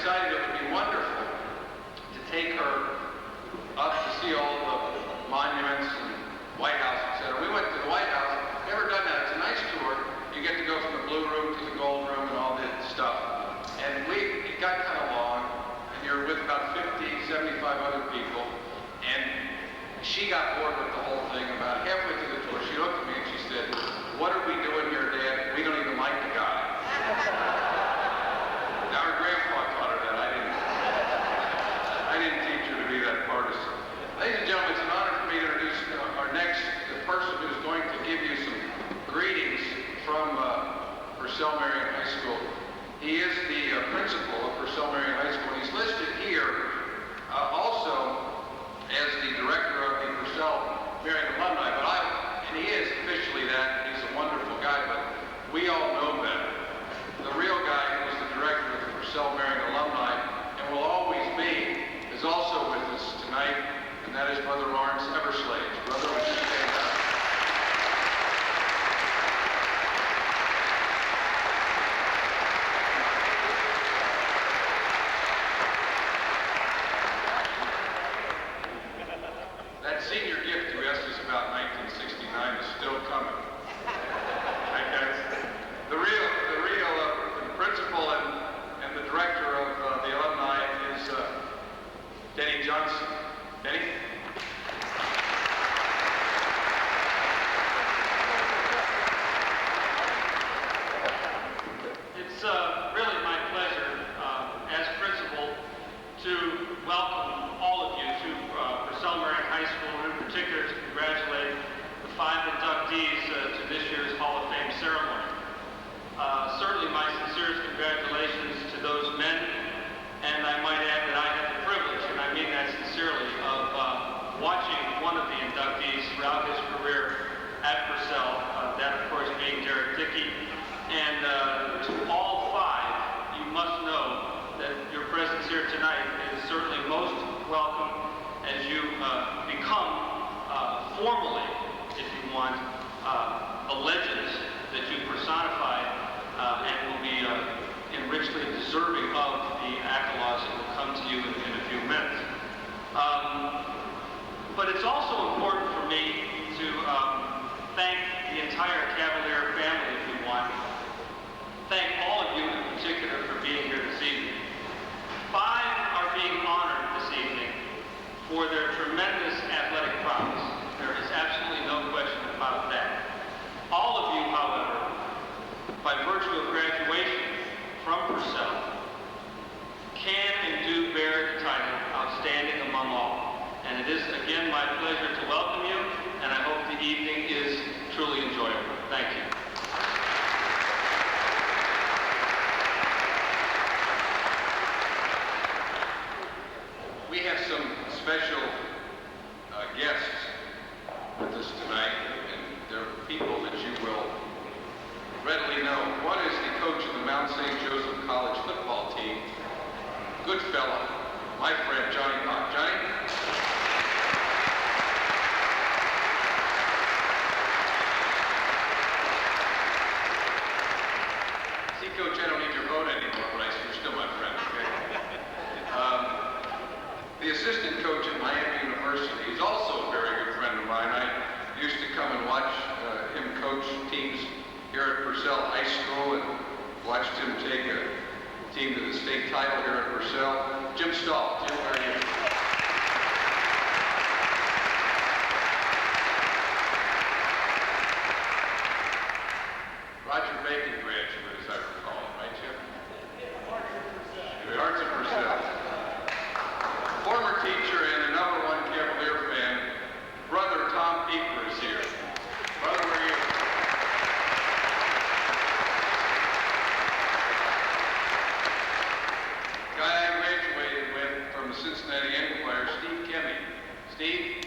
decided it would be wonderful to take her up to see all the monuments and White House, etc. We went to the White House. Never done that. It's a nice tour. You get to go from the Blue Room to the Gold Room and all that stuff. And it got kind of long, and you're with about 50, 75 other people, and she got bored with the whole thing. About halfway through the tour, she looked at me and she said, "What are we doing here, Dad? We don't even like the guy." Now her grandpa taught her that. I didn't teach her to be that partisan. Ladies and gentlemen, it's an honor for me to introduce the person who's going to give you some greetings from Purcell Marian High School. He is the principal of Purcell Marian High School. He's listed here also as the director of the Purcell Marian alumni, and he is officially that. He's a wonderful guy, but we all know better. The real guy who is the director of the Purcell Marian alumni and will always be is also with us tonight, and that is Brother Lawrence Everslade. Brother, would you stand up? That senior gift to us is about 1969 is still coming. The principal and the director of the alumni is Denny Johnson. Denny? It's really my pleasure as principal to welcome all of you to Purcell Marian High School, and in particular to congratulate the 5 inductees to this year's Hall of Fame ceremony. Certainly my sincerest congratulations to those men, and I might add that I had the privilege, and I mean that sincerely, of watching one of the inductees throughout his career at Purcell, that of course being Derek Dickey. And to all 5, you must know that your presence here tonight is certainly most welcome as you become formally, if you want, the legends that you personify and will be richly deserving of the accolades that will come to you in a few minutes. But it's also important for me to thank the entire Cavalier family, if you want. Thank all of you in particular for being here this evening. 5 are being honored this evening for their tremendous athletic prowess. There is absolutely no question about that. All of you, however, by virtue of graduation from Purcell, can and do bear the title Outstanding Among All. And it is again my pleasure to welcome you, and I hope the evening is truly enjoyable. Thank you. We have some special guests with us tonight, and they're people that you will readily know. One is the coach of the Mount St. Joseph College football team, good fellow, my friend Johnny Pock. Johnny? See, Coach, I don't need your vote anymore, but you're still my friend, okay? The assistant coach at Miami University is also a very good friend of mine. I used to come and watch him coach teams here at Purcell High School and watched him take a team to the state title here at Purcell. Jim Stahl. Jim, where are you? Roger Bacon graduate, as I recall, right, Jim? The Arts of Purcell. Former teacher and a #1 Cavalier fan, Brother Tom Pieper is here. Brother, where are you? Guy I graduated with from the Cincinnati Enquirer, Steve Kemme. Steve?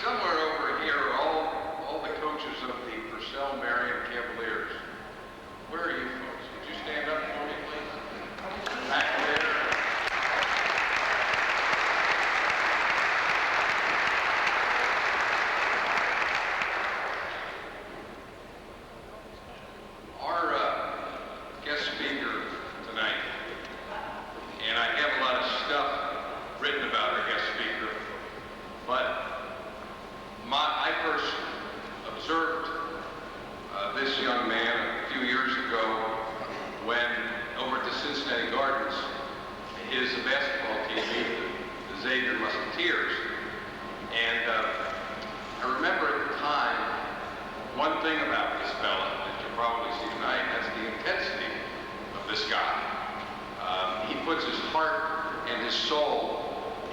Somewhere over here are all the coaches of the Purcell Marian Cavaliers. Where are you folks? Would you stand up for me, please? Back there. Cincinnati Gardens, his basketball team beat the Xavier Musketeers. And I remember at the time, one thing about this fella that you'll probably see tonight, that's the intensity of this guy. He puts his heart and his soul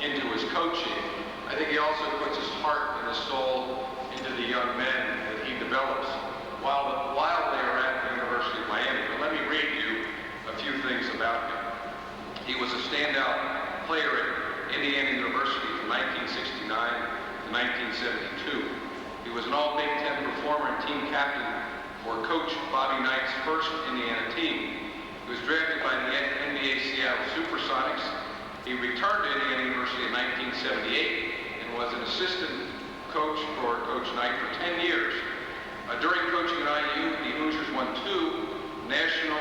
into his coaching. I think he also puts his heart and his soul into the young men that he develops while they are at the University of Miami. But let me read you a few things about him. He was a standout player at Indiana University from 1969 to 1972. He was an all-Big Ten performer and team captain for Coach Bobby Knight's first Indiana team. He was drafted by the NBA Seattle Supersonics. He returned to Indiana University in 1978 and was an assistant coach for Coach Knight for 10 years. During coaching at IU, the Hoosiers won 2 national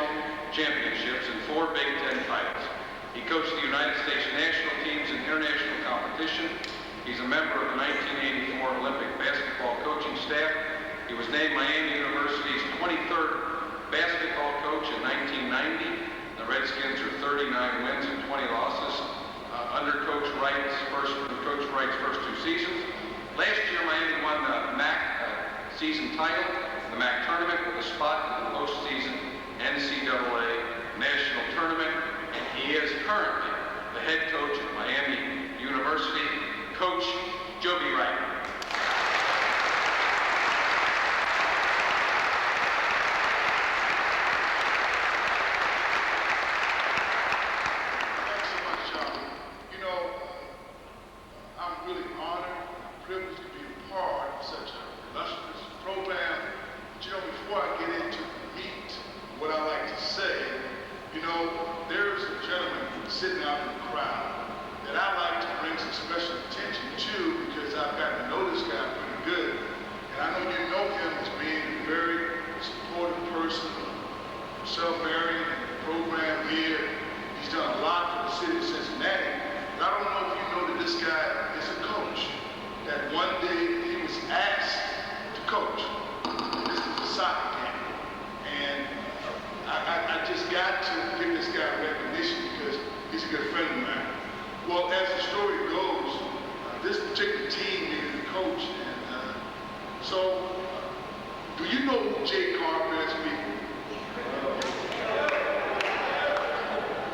championships and 4 Big Ten titles. He coached the United States national teams in international competition. He's a member of the 1984 Olympic basketball coaching staff. He was named Miami University's 23rd basketball coach in 1990. The Redskins are 39 wins and 20 losses under Coach Wright's first 2 seasons. Last year, Miami won the MAC season title, the MAC tournament, with a spot in the postseason NCAA national tournament, and he is currently the head coach at Miami University, Coach Joby Wright. Thanks so much, Charlie. You know, I'm really honored and privileged to be a part of such a illustrious program. But you know, before I get into the meat, what I like to say, you know, there's a gentleman sitting out in the crowd that I like to bring some special attention to because I've gotten to know this guy pretty good. And I know you know him as being a very supportive person of Purcell, Marian, and the program here. He's done a lot for the city of Cincinnati. But I don't know if you know that this guy is a coach. That one day he was asked to coach. This is a soccer game. And I just got to give this guy recognition because he's a good friend of mine. Well, as the story goes, this particular team needed a coach. And do you know who Jay Carper is, people?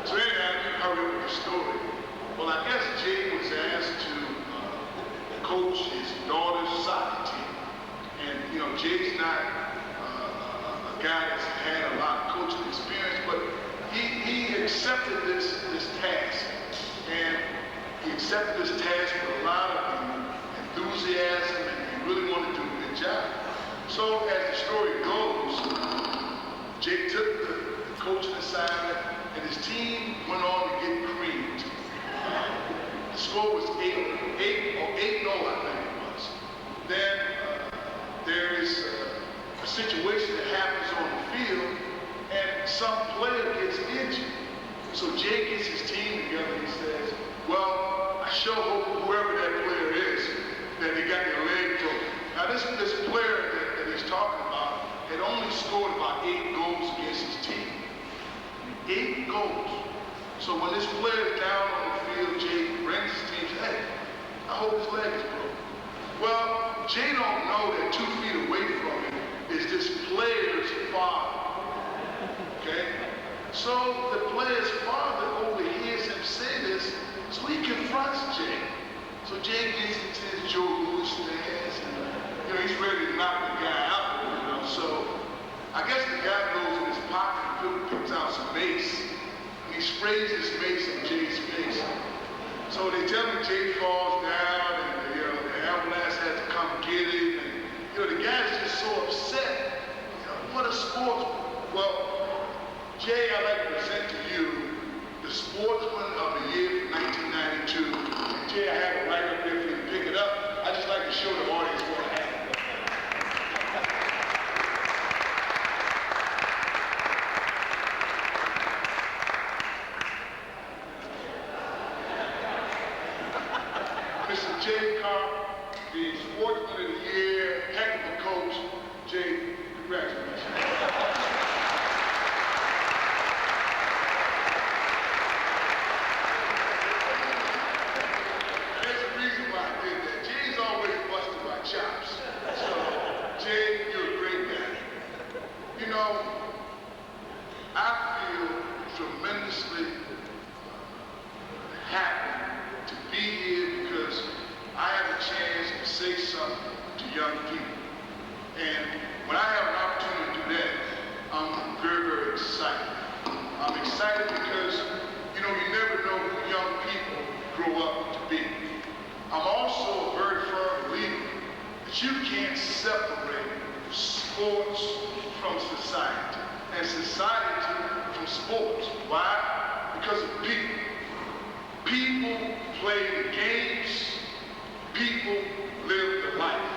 So anyhow, let me hurry up with the story. Well, I guess Jay was asked to coach his daughter's soccer team. And, you know, Jay's not a guy that's had a lot of coaching experience, but he accepted this task. And he accepted this task with a lot of enthusiasm, and he really wanted to do a good job. So as the story goes, Jake took the coaching assignment, and his team went on to get creamed. The score was 8-0, I think it was. Then there is a situation that happens on the field, and some player gets injured. So Jay gets his team together and he says, well, I sure hope whoever that player is, that they got their leg broken. Now this player that he's talking about had only scored about 8 goals against his team. 8 goals. So when this player is down on the field, Jay brings his team and says, hey, I hope his leg is broken. Well, Jay don't know that 2 feet away from him is this player's father. Okay? So the player's father overhears him say this, so he confronts Jay. So Jay gets into his Joe Louis stance, and you know, he's ready to knock the guy out, you know. So I guess the guy goes in his pocket and picks out some mace, and he sprays this mace in Jay's face. So they tell me Jay falls down, and you know, the ambulance has to come get him, and you know, the guy's just so upset. You know, what a sportsman. Well, Jay, I'd like to present to you the Sportsman of the Year for 1992. And Jay, I have it right up there for you to pick it up. I'd just like to show the audience what I have. Mr. Jay Carr, the Sportsman of the Year, heck of a coach. Jay, congratulations. you know, I feel tremendously happy to be here because I have a chance to say something to young people. And when I have an opportunity to do that, I'm very, very excited. I'm excited because, you know, you never know who young people grow up to be. I'm also a very firm believer that you can't separate sports from society and society from sports. Why? Because of people. People play the games. People live the life.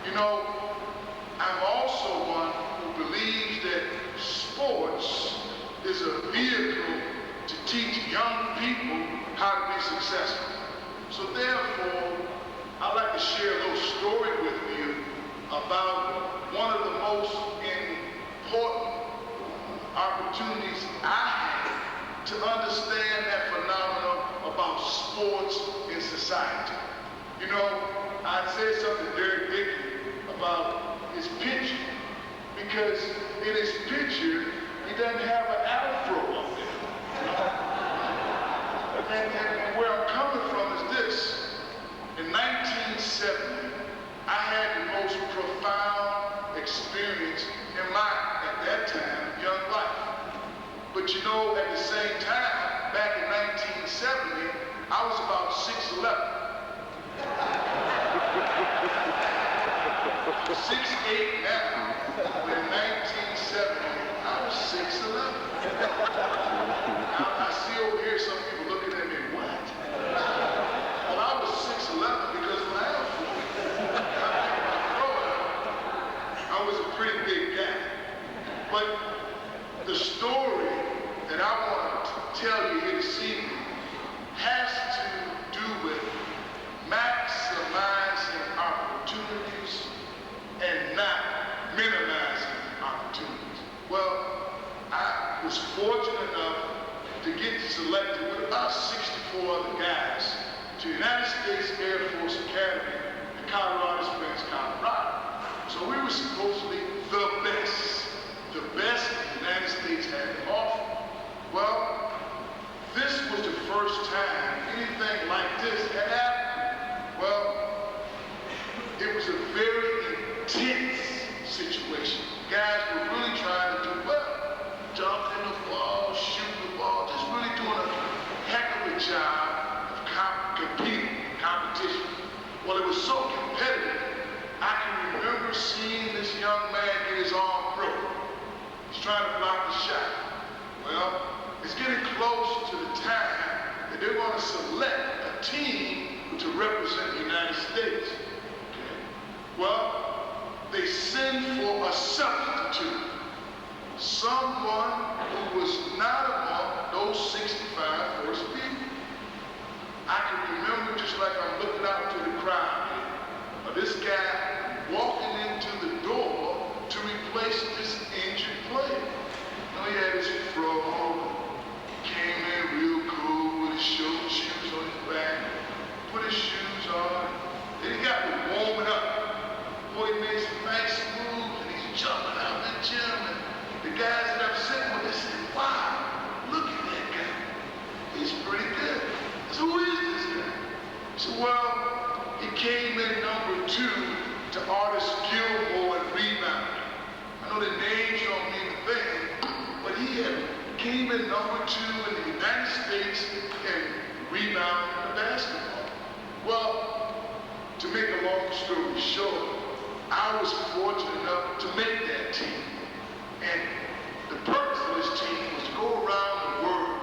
You know, I'm also one who believes that sports is a vehicle to teach young people how to be successful. So therefore, I'd like to share a little story with you about one of the most important opportunities I had to understand that phenomenon about sports in society. You know, I said something very big about his picture, because in his picture, he doesn't have an afro up there. And where I'm coming from is this. In 1970, I had the most profound experience in my, at that time, young life. But you know, at the same time, back in 1970, I was about 6'11". 6'8" now, but in 1970, I was 6'11". I see over here some people looking at me, what? Well, I was 6'11" because of my afro. I was a pretty big guy. But the story that I want to tell you here this evening has to do with maximizing opportunities and not minimizing opportunities. Well, I was fortunate enough to get selected with about 64 other guys to the United States Air Force Academy in Colorado Springs, Colorado. So we were supposedly the best the United States had to offer. Well, this was the first time anything like this had happened. Well, it was a very intense situation. Guys were really trying to do well. Jumping the ball, shooting the ball, just really doing a heck of a job of competition. Well, it was so competitive, I can remember seeing this young man get his arm broken. He's trying to block the shot. Well, it's getting close to the time that they're going to select a team to represent the United States. Okay. Well, they send for a substitute. Someone who was not among those 65 first people. I can remember, just like I'm looking out to the crowd here, this guy walking into the door to replace this injured player. Now he had his fro, came in real cool with his shoes on his back, put his shoes on, then he got to warming up. Boy, he made some nice moves and he's jumping out of the gym. And the guys that I'm sitting with, they said, wow, look at that guy. He's pretty good. So who is this guy? So, well, he came in number 2 to Artis Gilmore and rebounding. I know the names don't mean a thing, but he came in number 2 in the United States and rebounding the basketball. Well, to make a long story short, I was fortunate enough to make that team. And the purpose of this team was to go around the world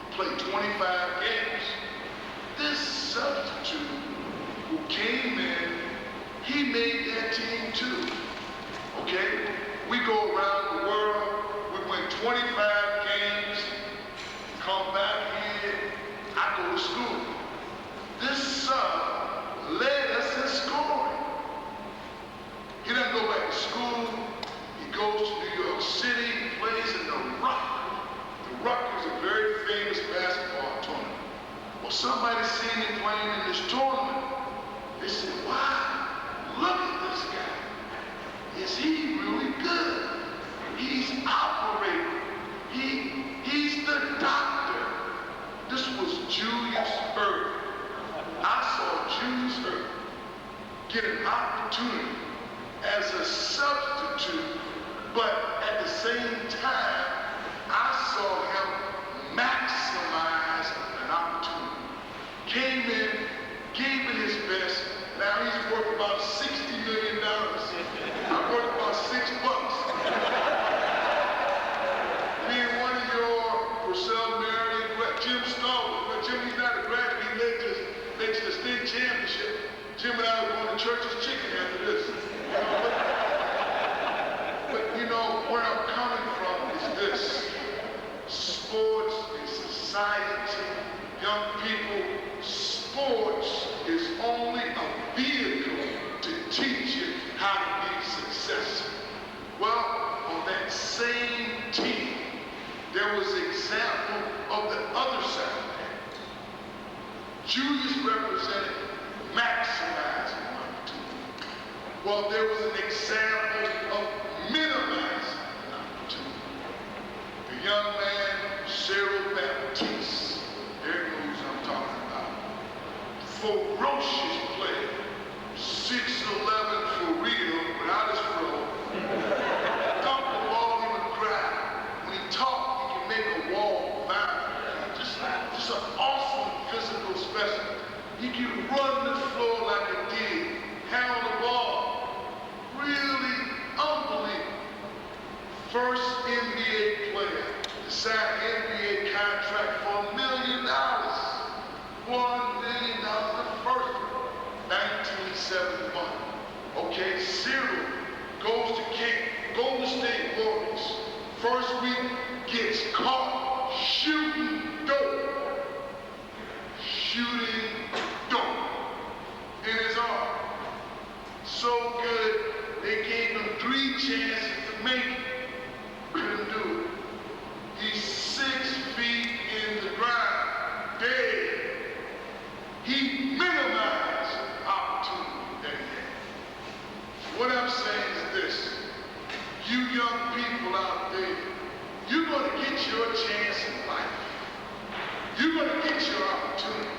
and play 25 games. This substitute who came in, he made that team too. Okay? We go around the world, we win 25 games, come back here, I go to school. This son led us in scoring. He doesn't go back to school. He goes to New York City, plays in the Rock. The Rock is a very famous basketball tournament. Well, somebody seen him playing in this tournament. They said, wow, look at this guy. Is he really good? He But at the same time, I saw him maximize an opportunity. Came in, gave it his best. Now he's worth about $60 million. I'm worth about $6. Me and one of your Purcell, Marian, Jim Starr, but Jim, he's not a graduate, he led to the state championship. Jim and I were going to church's chicken after this. But you know, where I'm coming from is this. Sports and society, young people, sports is only a vehicle to teach you how to be successful. Well, on that same team, there was an example of the other side of that. Julius represented maximizing opportunity. Well, there was an example of minimizing an opportunity. The young man, Cyril Baptiste, there knows what I'm talking about. Ferocious player, 6'11" for real, without his fro. Dunk the ball, he would cry. When he talked, he could make a wall vibrate. Just an awesome physical specimen. He could run the floor like a deer, handle the ball. Really unbelievable. First NBA player to sign an NBA contract for $1 million. $1 million, the first one, 1971. Okay, Cyril goes to Golden State Warriors. First week, gets caught shooting dope. Shooting dope in his arm. So good, they gave him 3 chances to make it. Couldn't do it. He's 6 feet in the ground, dead. He minimized opportunity that he had. What I'm saying is this. You young people out there, you're going to get your chance in life. You're going to get your opportunity.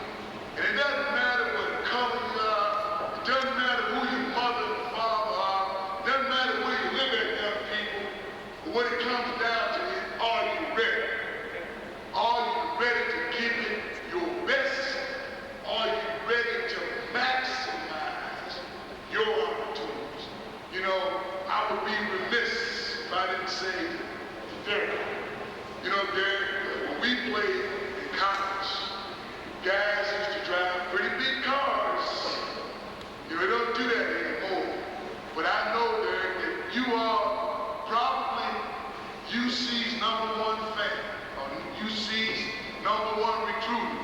And it doesn't matter what color you are. It doesn't matter who your mother and father are. It doesn't matter where you live at, young people. But what it comes down to is, are you ready? Are you ready to give it your best? Are you ready to maximize your opportunities? You know, I would be remiss if I didn't say to Derek. You know, Derek, when we played in college, guys used to drive pretty big cars. You know, they don't do that anymore. But I know, Derek, that you are probably UC's #1 fan, or UC's #1 recruiter.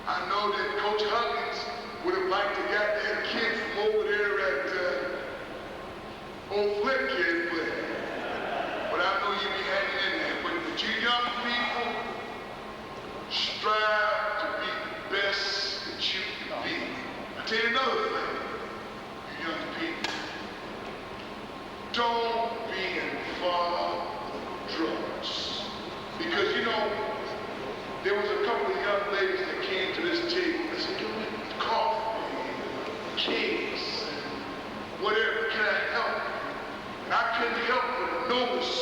I know that Coach Huggins would have liked to get that kid from over there at Old Flip Kid, but I know you be hanging in there. But you young people, strive to be the best that you can be. I tell you another thing, you young people, don't be involved with drugs. Because you know, there was a couple of young ladies that came to this table and said, "Give me coffee, cakes, and whatever, can I help you?" And I couldn't help but notice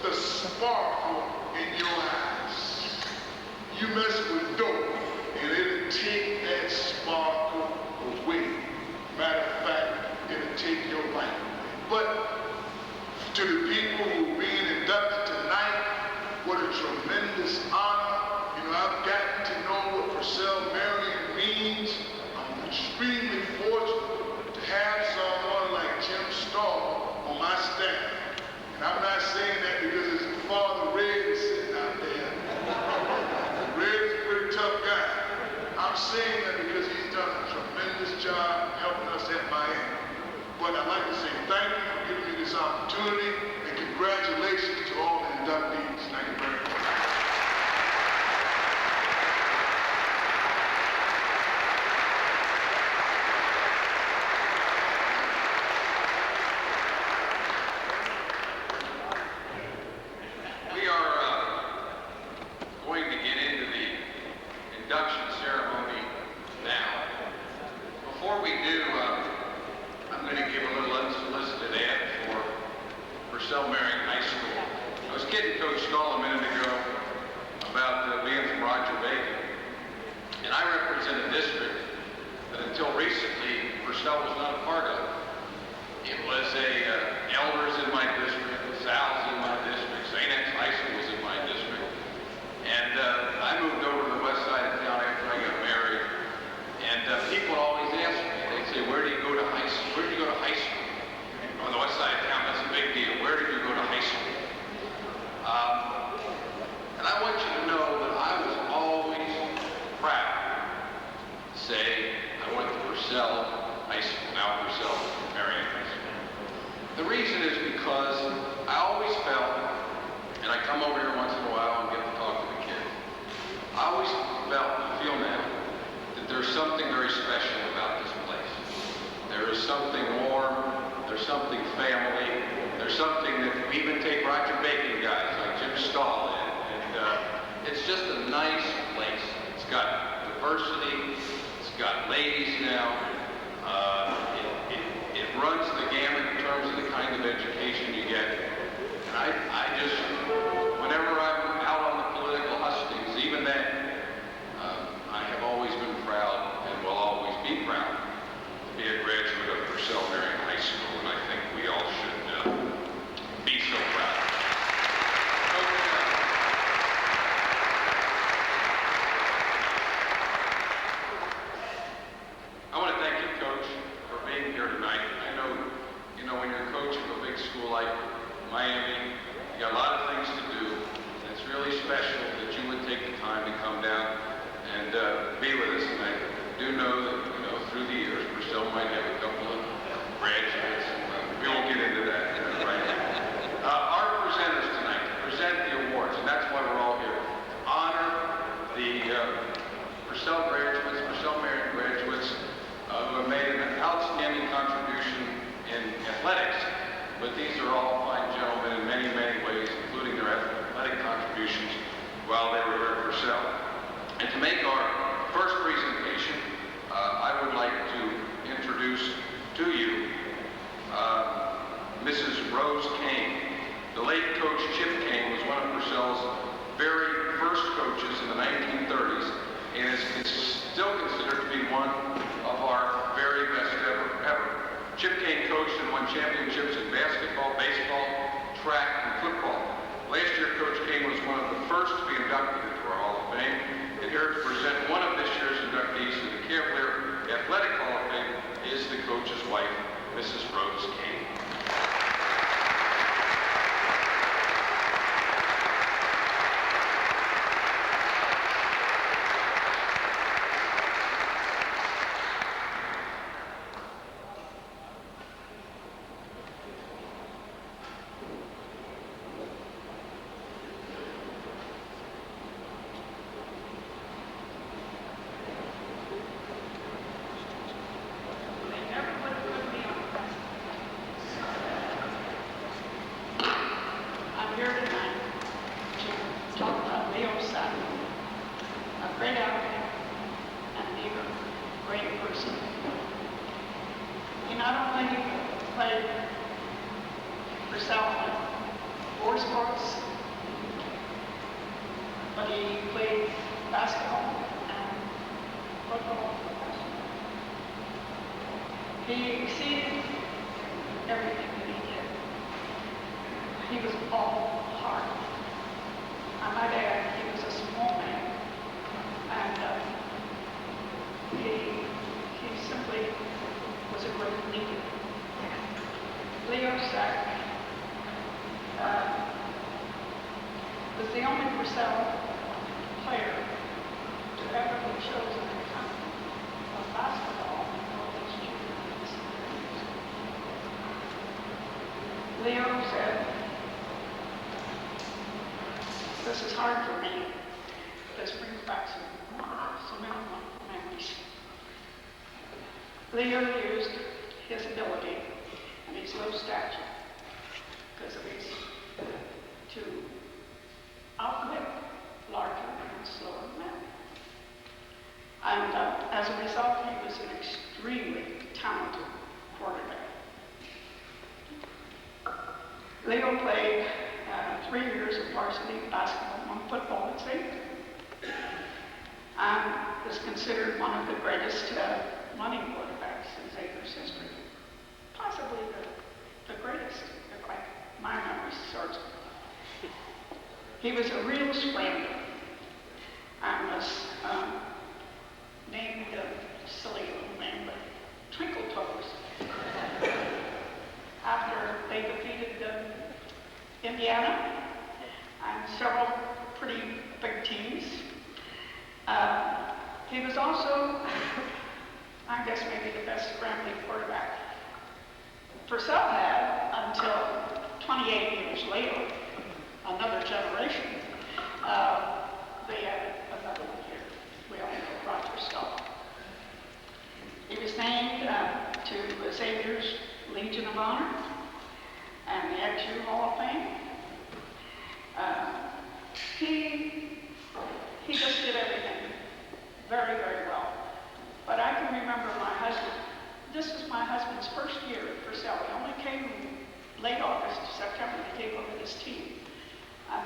the sparkle in your eyes. You mess with dope, and it'll take that sparkle away. Matter of fact, it'll take your life away. But to the people who are being inducted tonight, what a tremendous honor. You know, I've gotten to know what Purcell Marian means. I'm extremely fortunate to have someone like Jim Starr on my staff. And I'm not saying that because his father Red is sitting out there. Red is a pretty tough guy. I'm saying that because he's done a tremendous job helping us at Miami. But I'd like to say thank you for giving me this opportunity, and congratulations to all the inductees. Thank you very much. We are going to get into the induction ceremony now. Before we do, I'm going to give a little unsolicited ad for kidding Coach Stahl a minute ago about being from Roger Bacon. And I represent a district that until recently, Purcell was not a part of. It was elders in my district, Sal's in my district, St. X High School was in my district. And I moved over to the west side of town after I got married. And people always ask me, they'd say, where do you go to high school? Where did you go to high school? On the west side of town, that's a big deal. Where did you go to high school? And I want you to know that I was always proud to say I went to Purcell High School, now Purcell Marian High School. The reason is because I always felt, and I come over here once in a while and get to talk to the kids, I always felt and feel now that there's something very special about this place. There is something warm, there's something family, there's something that we even take Roger Bacon guys like Jim Stahl in, and it's just a nice place. It's got diversity, it's got ladies now, it runs the gamut in terms of the kind of education you get. And I just, whenever I'm out on the political hustings, even then, I have always been proud and will always be proud to be a graduate of Purcell Marian High School, and I think we all should be so proud. I want to thank you, Coach, for being here tonight. I know, when you're coaching a big school like Miami, you got a lot of things to do, and it's really special that you would take the time to come down and be with us tonight. I do know that, through the years, Purcell might have a couple of graduates, and we won't get into that right now. Our presenters tonight present the awards, and that's why we're all here, to honor the Purcell graduates, Purcell Marian graduates, who have made an outstanding contribution in athletics. But these are all fine gentlemen in many, many ways, including their athletic contributions while they were here at Purcell. And to make our first presentation, I would like to introduce to you Mrs. Rose Kane. The late Coach Chip Kane was one of Purcell's very first coaches in the 1930s and is still considered to be one of our very best ever. Chip Kane coached and won championships in basketball, baseball, track, and football. Last year, Coach Kane was one of the first to be inducted into our Hall of Fame. And here to present one of this year's inductees to the Cavalier Athletic Hall of Fame is the coach's wife, Mrs. Rose Kane. He exceeded everything that he did. He was all heart. And my dad, he was a small man, and he simply was a great leader. Leo Sack was the only Purcell player to ever be chosen in the country of basketball in all these juniors. Leo said, "This is hard for me. This brings back so many memories." Leo used his ability and his low stature because of his to outwit larger and slower men. And as a result, he was an extremely talented quarterback. Leo played 3 years of varsity basketball and football at St. And is considered one of the greatest running quarterbacks in Xavier's history. Possibly the greatest, if my memory serves. He was a real scrambler and was named a silly little name, but Twinkle Toes. After they defeated Indiana and several pretty big teams. He was also, I guess, maybe the best scrambling quarterback Purcell had until 28 years later, another generation. They added another one here. We all know Roger Stahl. He was named to Xavier's Legion of Honor and the XU Hall of Fame. He just did everything very, very well. But I can remember my husband. This was my husband's first year at Purcell. He only came late August, September to take over this team.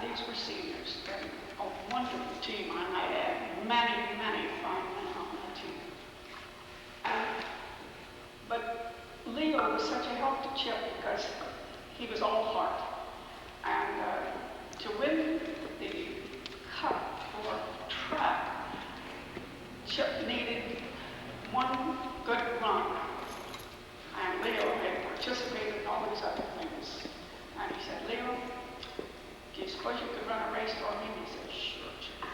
These were seniors. And a wonderful team, I might add. Many, many fine men on that team. But Leo was such a help to Chip because he was all heart. And to win the cup for track, Chip needed one good run. And Leo had participated in all these other things. And he said, Leo, do you suppose you could run a race for me? And he said, sure, Chip.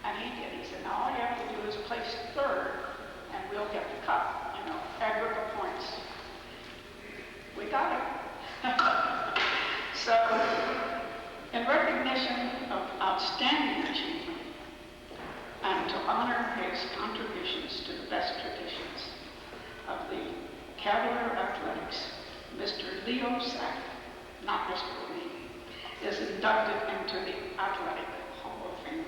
And he did. He said, now all you have to do is place third and we'll get the cup, aggregate points. We got it. So, in recognition of outstanding achievement and to honor his contributions to the best traditions of the Cavalier Athletics, Mr. Leo Sack, not Mr. Lee, is inducted into the Athletic Hall of Fame.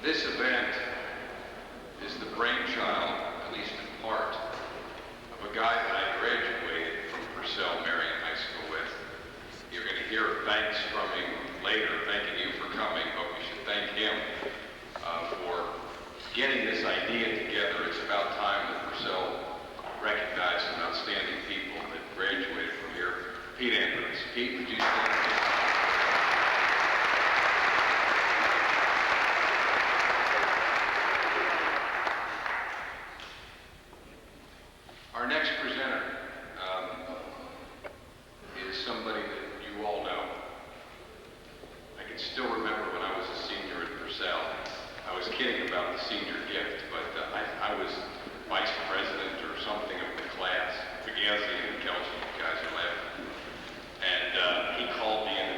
This event is the brainchild, at least in part, of a guy that I graduated from Purcell Marian High School with. You're going to hear thanks from him later, thanking you for coming, but we should thank him for getting this idea together. It's about time that Purcell recognized some outstanding people that graduated from here. Pete Andrews. Pete, would you stand? Our next presenter is somebody that you all know. I can still remember when I was a senior at Purcell. I was kidding about the senior gift, but I was vice president or something of the class. Fugazi and Kelsey, you guys are laughing. And he called me in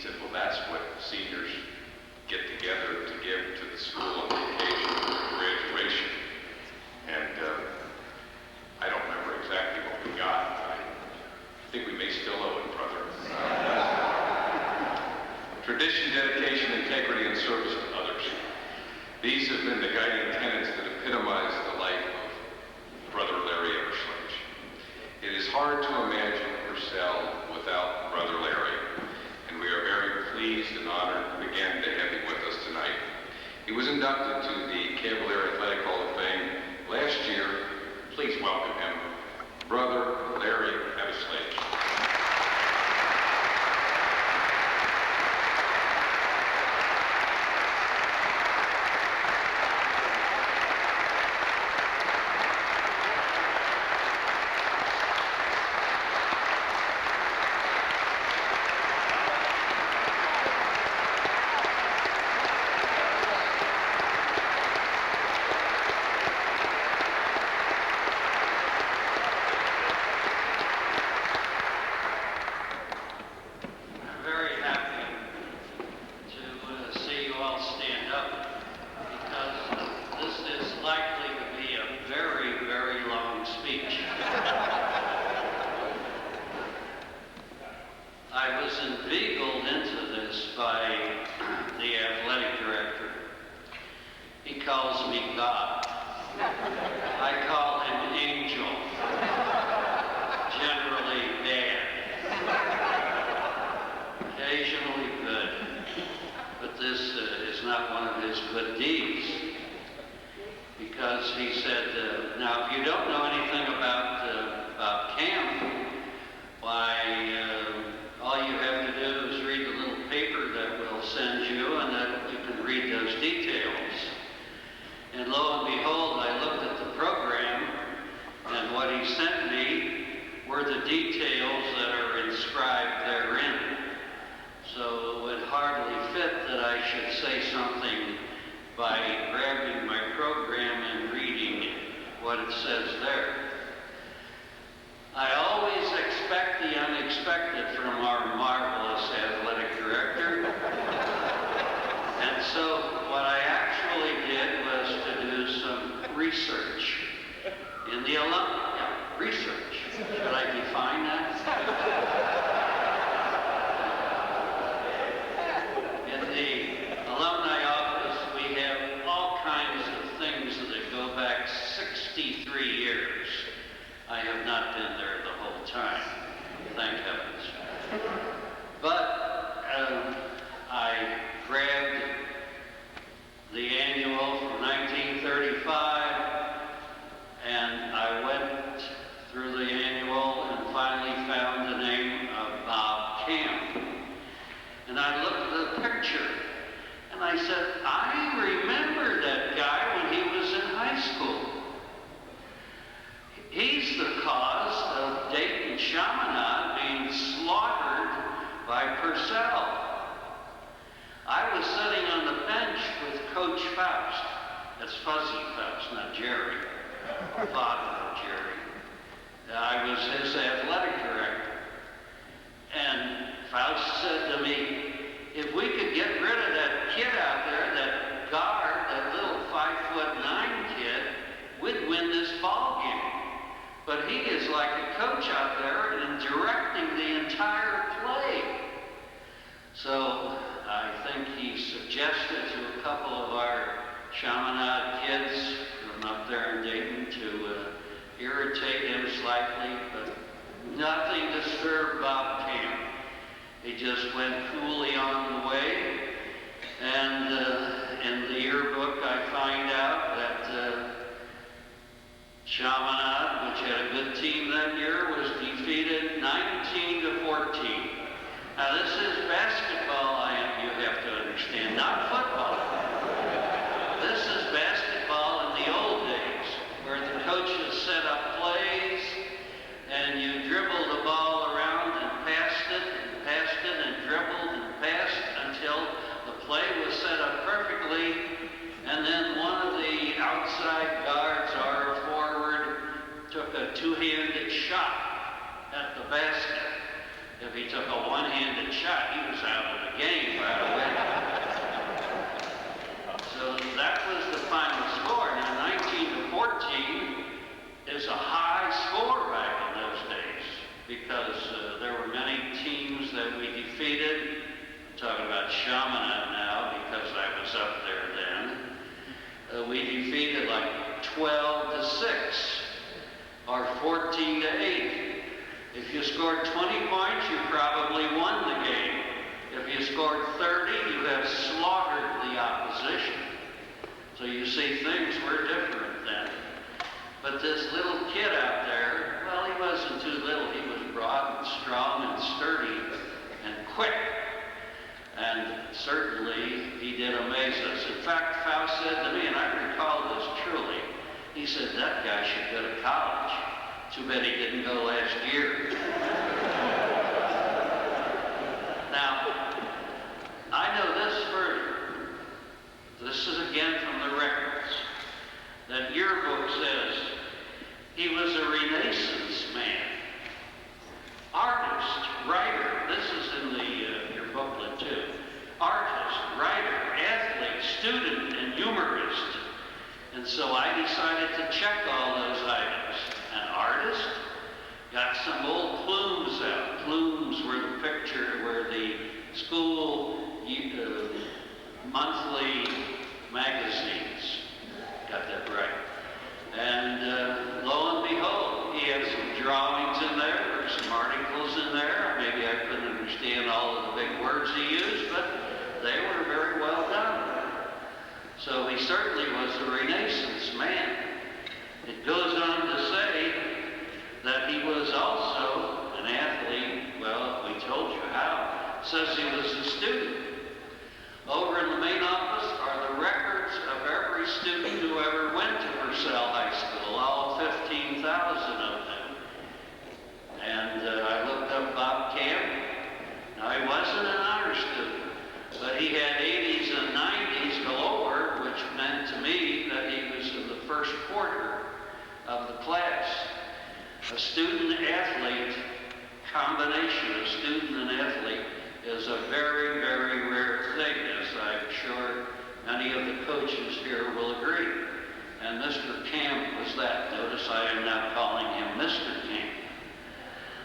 said, well, that's what seniors get together to give to the school on the occasion of graduation. And I don't remember exactly what we got. I think we may still owe it, brother. Tradition, dedication, integrity, and service to others. These have been the guiding tenets that epitomize the life of Brother Larry Eversledge. It is hard to imagine Purcell without Brother Larry, and we are very pleased and honored again to have him with us tonight. He was inducted to the Cavalier Athletic Hall of Fame last year. Please welcome him, Brother Larry Eversledge. Purcell. I was sitting on the bench with Coach Faust. That's Fuzzy Faust, not Jerry, father of Jerry. I was his athletic director. And Faust said to me, if we could get rid of that kid out there, that guard, that little 5'9" kid, we'd win this ball game. But he is like a coach out there and directing the entire play. So I think he suggested to a couple of our Chaminade kids from up there in Dayton to irritate him slightly, but nothing disturbed Bob Camp. He just went coolly on the way, and in the yearbook I find out that Chaminade, which had a good team that year, was defeated 19-14. Now this is basketball, you have to understand, not football. This is basketball in the old days, where the coaches set up plays, and you dribble the ball around and passed it, and dribbled took a one-handed shot, he was out of the game right away. So that was the final score. Now 19 to 14 is a high score back in those days because there were many teams that we defeated. I'm talking about Chaminade now because I was up there then. We defeated like 12 to 6 or 14 to 8. If you scored 20 points, you probably won the game. If you scored 30, you have slaughtered the opposition. So you see, things were different then. But this little kid out there, well, he wasn't too little. He was broad and strong and sturdy and quick. And certainly, he did amaze us. In fact, Faust said to me, and I recall this truly, he said, that guy should go to college. Too bad he didn't go last year. Now, I know this further. This is again from the records. That yearbook says he was a Renaissance man. Artist, writer, this is in your booklet too. Artist, writer, athlete, student, and humorist. And so I decided to check all those items. An artist, got some old plumes out. Plumes were the picture where the school monthly magazines. Got that right. And lo and behold, he had some drawings in there, or some articles in there. Maybe I couldn't understand all of the big words he used, but they were very well done. So he certainly was a Renaissance man. It goes on to say that he was also an athlete. Well, we told you how. It says he was a student. Over in the main office are the records of every student who ever went to Purcell High School, all 15,000 of them. And I looked up Bob Camp. Now, he wasn't an honor student, but he had 80s and 90s galore, which meant to me that he was in the first quarter of the class. A student-athlete combination of student and athlete is a very, very rare thing, as I'm sure many of the coaches here will agree. And Mr. Camp was that. Notice I am now calling him Mr. Camp.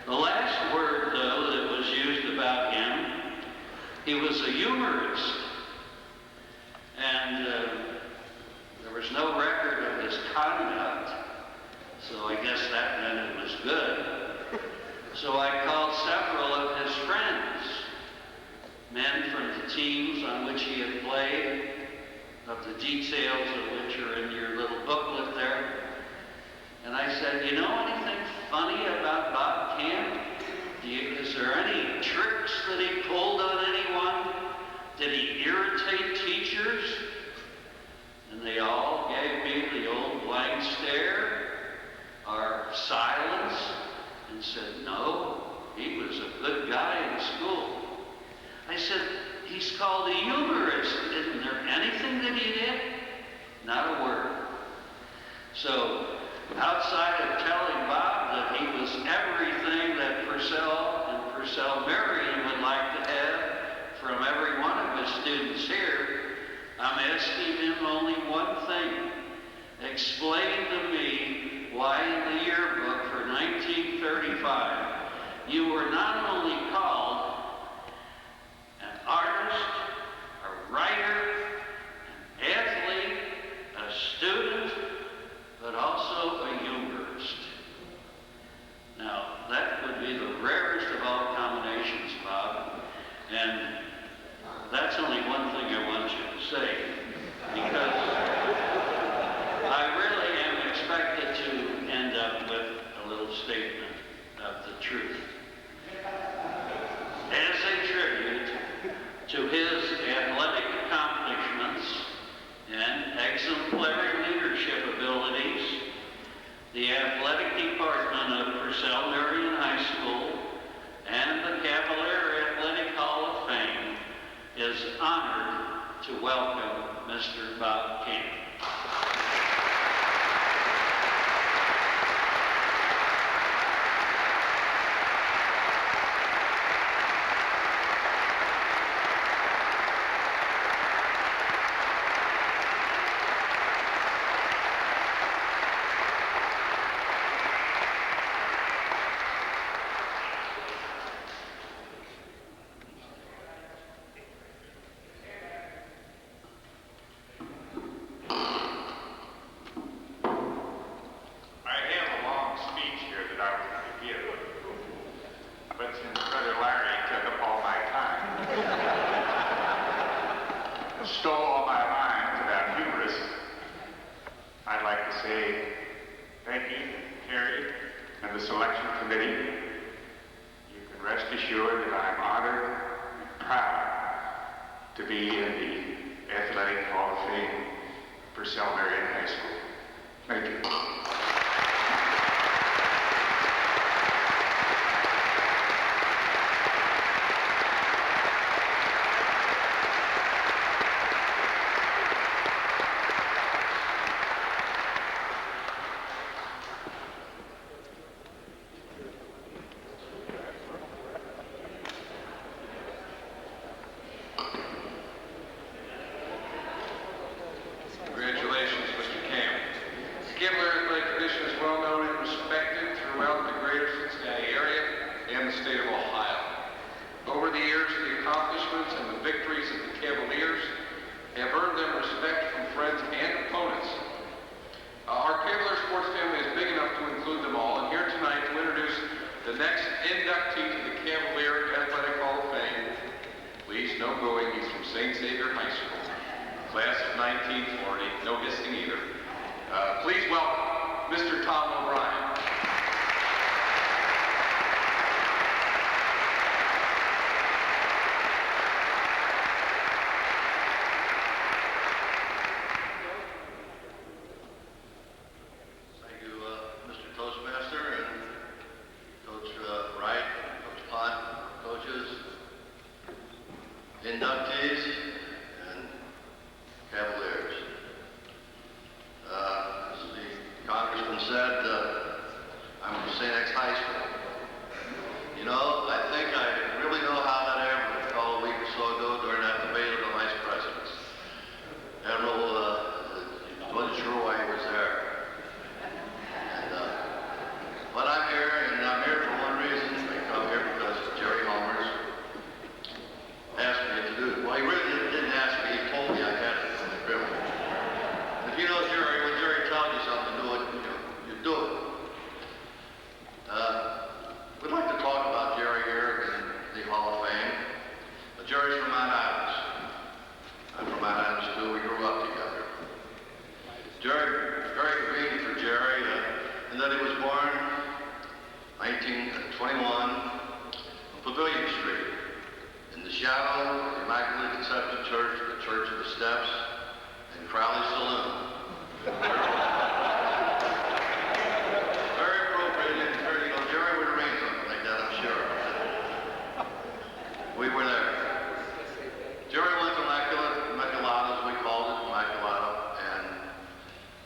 The last word, though, that was used about him, he was a humorist. And there was no record of his conduct, so I guess that meant it was good. So I called several of his friends, men from the teams on which he had played, of the details of which are in your little booklet there. And I said, you know anything funny about Bob Camp? Is there any tricks that he pulled on anyone? Did he irritate teachers? And they all gave me the old blank stare or silence and said, no, he was a good guy in school. I said, he's called a humorist. Isn't there anything that he did? Not a word. So, outside of telling Bob that he was everything that Purcell and Purcell Marian would like to have from every one of his students here, I'm asking him only one thing. Explain to me why in the yearbook for 1935 you were not only called an artist, a writer, an athlete, a student, but also a humorist. Now, that would be the rarest of all combinations, Bob, and that's only one thing I want you to say, because I really am expected to end up with a little statement of the truth. As a tribute to his athletic accomplishments and exemplary leadership abilities, the athletic department of Purcell Marian High School and the Cavalier Athletic Hall of Fame is honored to welcome Mr. Bob Camp. sure that I'm honored and proud to be in the Athletic Hall of Fame, Purcell Marian High School. Thank you. Congratulations, Mr. Camp. The Kibler athletic tradition is well known and respected throughout the greater Cincinnati area and the state of Ohio. Over the years, the accomplishments and the victories of the Cavaliers have earned them respect from friends and opponents. Our Cavalier sports family is big enough to include them all, and here tonight to introduce the next inductee to the Cavalier Athletic Hall of Fame. Please, no booing, he's from St. Xavier High School, class of 1940, no hissing either. Please welcome Mr. Tom O'Brien. Thank you, Mr. Toastmaster and Coach Wright, Coach Pott, coaches, inductees, and Cavaliers. As the Congressman said, I'm from St. X High School. You know, I think I really know how that Admiral fell a week or so ago during that debate of the vice presidents. Admiral wasn't sure why he was there. But I'm here, and I'm here for one reason. I come here because Jerry Homers asked me to do it. Well, he really didn't ask me. He told me I had it from the privilege. And if you know Jerry, when Jerry tells you something to do it, you do it. We'd like to talk about Jerry here in the Hall of Fame. But Jerry's from Mount Adams. I'm from Mount Adams too. We grew up together. Jerry, very convenient for Jerry, in that he was born 1921 on Pavilion Street, in the shadow of the Immaculate Conception Church, the Church of the Steps, and Crowley Saloon. Very appropriate, and you know, Jerry would arrange something like that, I'm sure. We were there. Jerry went to Immaculata, as we called it, Immaculata, and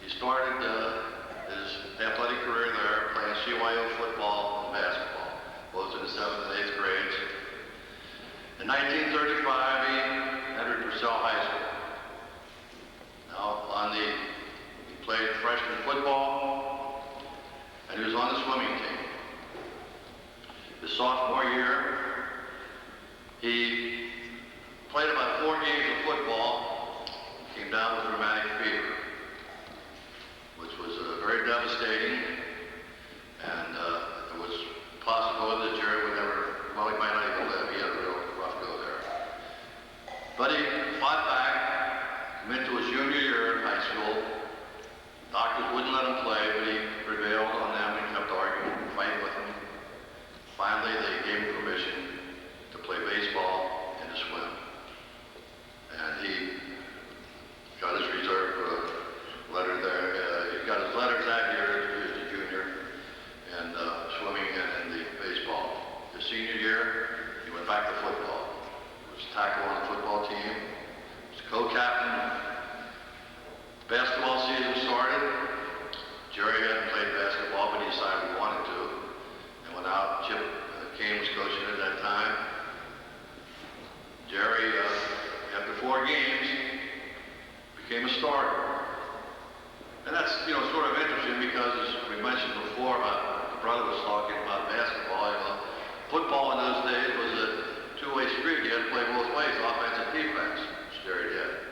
he started his athletic career there, playing CYO football and basketball, both in the 7th and 8th grades. In 1935, he entered Purcell High School. Now, he played freshman football, and he was on the swimming team. His sophomore year, he played about 4 games of football, came down with rheumatic fever, which was very devastating, and it was a possibility that Jerry would never, well, he might not even live. He had a real rough go there. But he fought back, went to his junior year in high school. Doctors wouldn't let him play, but he prevailed on them and kept arguing, fighting with them. Finally, they gave him permission to play baseball and to swim. And he got his reserve letter there. He got his letters that year as a junior, and swimming and the baseball. His senior year, he went back to football. He was tackle on the football team. He was co-captain. Basketball season started. Jerry hadn't played basketball, but he decided he wanted to, and went out. Chip Kane was coaching at that time. Jerry, after 4 games, became a starter. And that's, you know, sort of interesting because, as we mentioned before, my brother was talking about basketball. You know, football in those days was a two-way street. You had to play both ways, offense and defense, which Jerry did.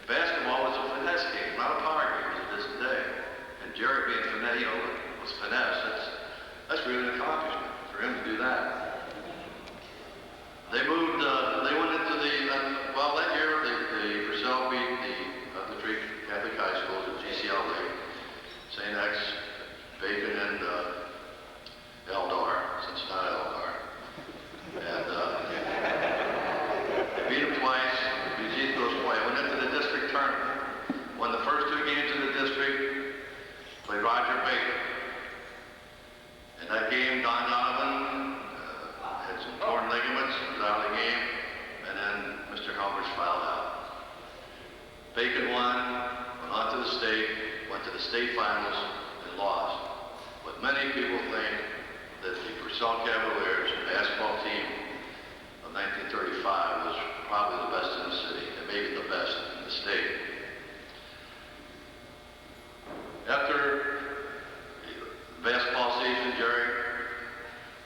Basketball was a finesse game, not a power game as it is today. And Jerry being finesse, you know, was finesse. That's really an accomplishment for him to do that. They moved, they went into the, well, that year, the Purcell beat the three Catholic high schools at GCLA, St. X, Bacon, and Eldar, Cincinnati Eldar. state finals and lost. But many people think that the Purcell Cavaliers basketball team of 1935 was probably the best in the city, and maybe the best in the state. After the basketball season, Jerry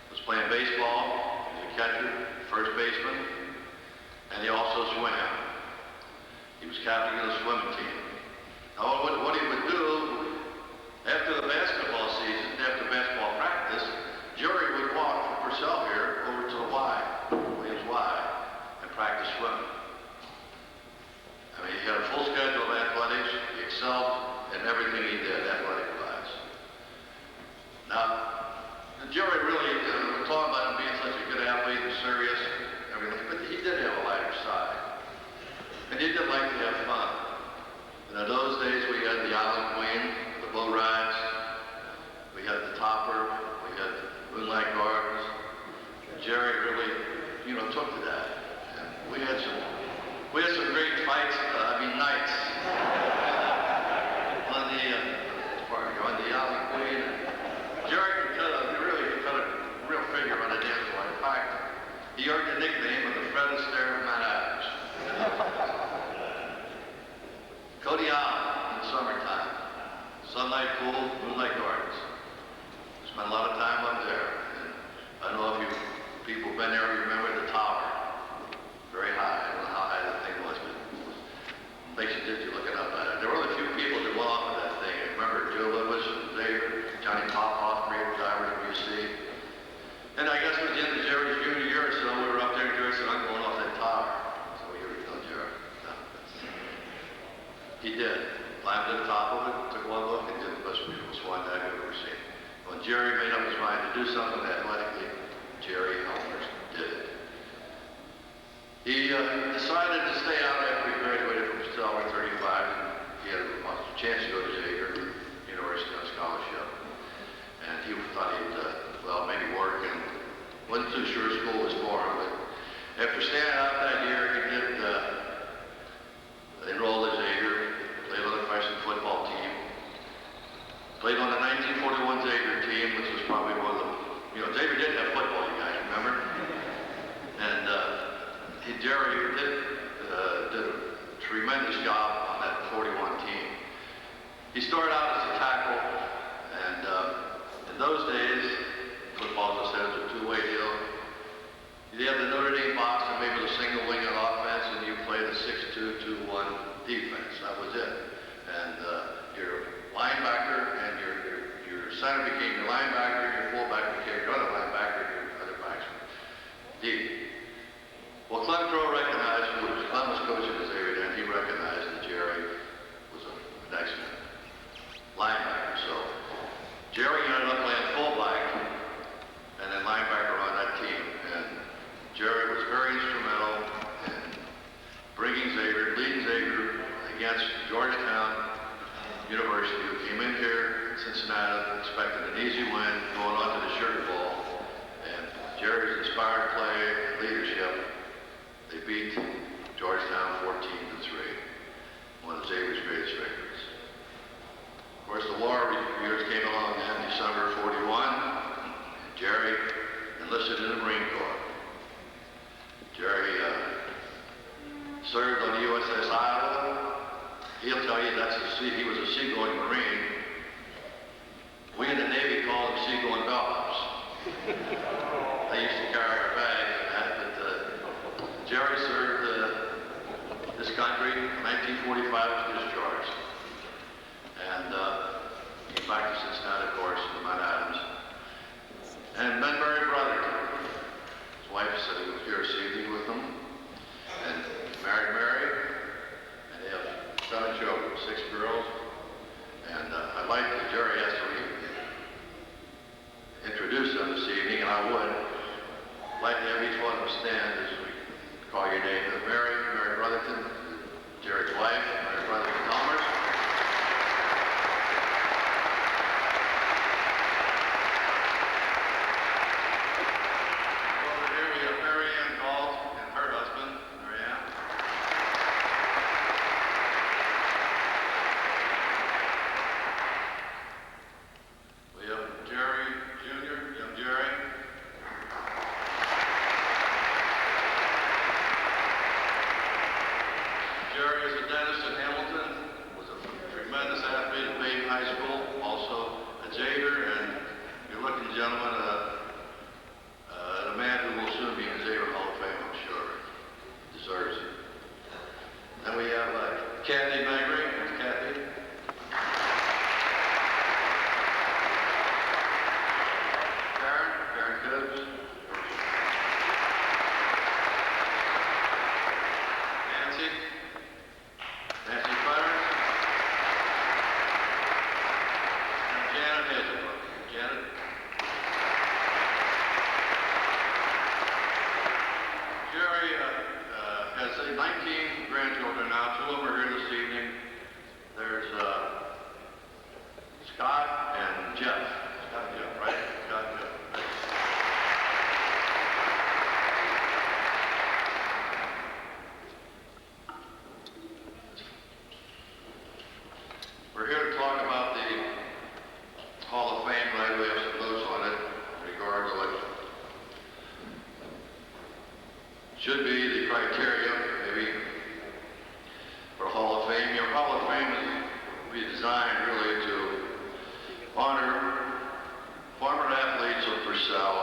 was playing baseball. He was a catcher, first baseman, and he also swam. He was captain of the swimming team. Now, what he would do after the basketball season, after basketball practice, Jerry would walk from Purcell here over to the Williams Y, and practice swimming. I mean, he had a full schedule of athletics. He excelled in everything he did, athletic-wise. Now, Jerry really, we're talking about him being such a good athlete and serious, everything, but he did have a lighter side. And he did like to have fun. And in those days, we had the Island Queen, the boat rides, we had the Topper, we had Moonlight Gardens. Jerry really, took to that. And we had some great fights, nights on the Island Queen. Jerry could cut a real figure on the dance floor. In fact, he earned the nickname of the Fred Astaire of Mount Adams. Cody Island in the summertime. Sunlight pool, Moonlight Gardens. Spent a lot of time up there. And I don't know if you people have been there, you remember the tower. Very high. I don't know how high that thing was, but it makes you dizzy looking up at it. There were only a few people that went off of that thing. I remember Joe Lewis and Xavier, Johnny Popoff, great drivers we see. And I guess it was the end of Jerry's junior year or so, we were up there and Jerry said, I'm going off that tower. So here we go, Jerry. No, he did. Climbed to the top of it, took one look, and did the most beautiful swan dive I've ever seen. When Jerry made up his mind to do something athletically, Jerry Helmers did it. He decided to stay out after he graduated from Purcell at 35. He had a chance to go to Xavier University on scholarship. And he thought he'd, maybe work, and wasn't too sure school was for him. But after staying out that year, he did enroll at Xavier, played on the freshman football team, played on the 1941 Xavier team, which was probably one of the, Xavier didn't have football, you guys remember? And Jerry did a tremendous job on that 41 team. He started out as a tackle, and in those days, football, as I said, was a two-way deal. You had the Notre Dame box and maybe the single wing on offense, and you played the 6-2-2-1 defense. That was it. And your linebacker and your center became your linebacker, and your fullback became your other linebacker, and your other backsman. Deep. Well, Clem Crow recognized, Clem was coaching at Xavier then, he recognized that Jerry was an excellent linebacker. So Jerry ended up playing fullback and then linebacker on that team. And Jerry was very instrumental in leading Xavier against Georgetown University, who came in here in Cincinnati expecting an easy win, going on to the Sugar Bowl. And Jerry's inspired play and leadership, they beat Georgetown 14-3, one of Xavier's greatest victories. Of course, the war years came along then, December 41, and Jerry enlisted in the Marine Corps. Jerry served on the USS Iowa. He'll tell you he was a seagoing Marine. We in the Navy call them seagoing bellhops. They used to carry our bags and that, but Jerry served this country in 1945 was discharged. And came back to Cincinnati, of course, to Mount Adams. And then married Brotherton. His wife said he was here this evening with them. And married Mary. And they have 7 children, 6 girls. And I'd like to, Jerry asked me to introduce them this evening, and I would. I'd like to have each one of them stand as we call your name. Mary Brotherton, Jerry's wife, Mary Brotherton Helmers. Over here we have Marian Galt and her husband, Marian. 19 grandchildren now. 2 of them are here this evening. There's Scott and Jeff. Scott and Jeff, right? Scott and Jeff. Right. We're here to talk about the Hall of Fame. Right? We have some notes on it in regard to what should be the criteria, maybe, for Hall of Fame. Your Hall of Fame will be designed really to honor former athletes of Purcell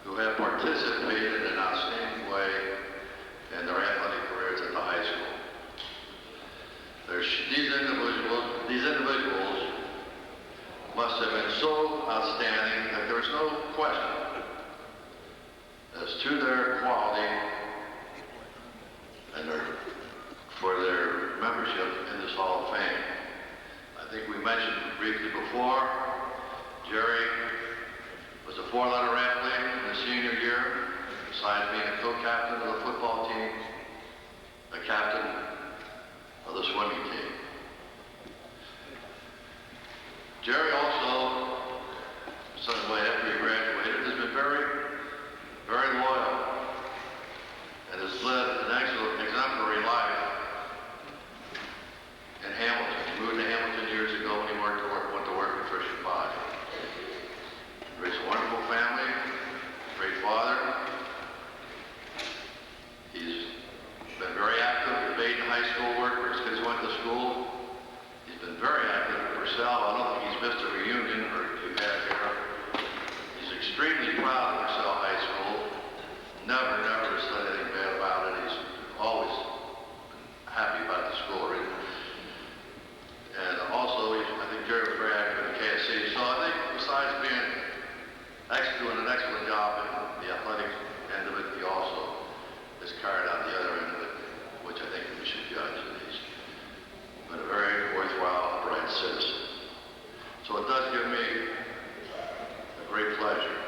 who have participated in an outstanding way in their athletic careers at the high school. These individuals must have been so outstanding that there's no question as to their quality and for their membership in this Hall of Fame. I think we mentioned briefly before, Jerry was a 4-letter athlete in his senior year, besides being a co-captain of the football team, the captain of the swimming team. Jerry also, suddenly after he graduated, has been very loyal and has led an exemplary life in Hamilton. He moved to Hamilton years ago when he went to work at Fisher 5. Raised a wonderful family, great father. He's been very active in Baden High School work where his kids went to school. He's been very active at Purcell. I don't think he's missed a reunion or you've had here. He's extremely proud of Purcell High School. Never said anything bad about it. He's always been happy about the school. And also, I think Jerry was very active in the KSC. So I think besides doing an excellent job in the athletic end of it, he also has carried out the other end of it, which I think we should judge. And he's been a very worthwhile, bright citizen. So it does give me a great pleasure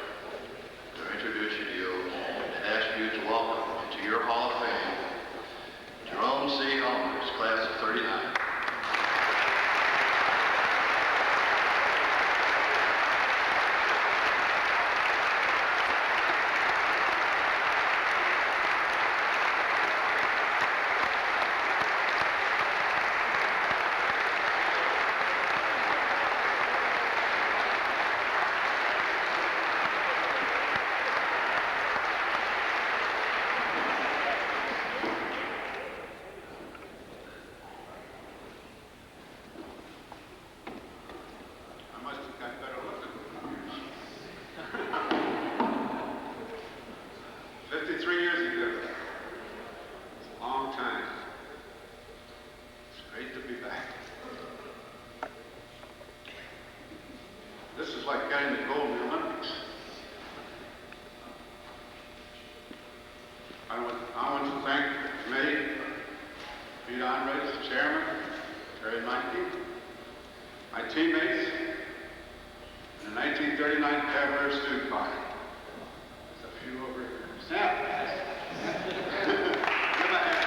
to introduce you to you and ask you to welcome into your Hall of Fame Jerome C. Holmers, class of 39. This is like getting the gold in the Olympics. I want to thank the committee, Pete Andres, the chairman, Terry Meinke, my teammates, and the 1939 Cavalier student body. There's a few over here. Snap! Give a hand.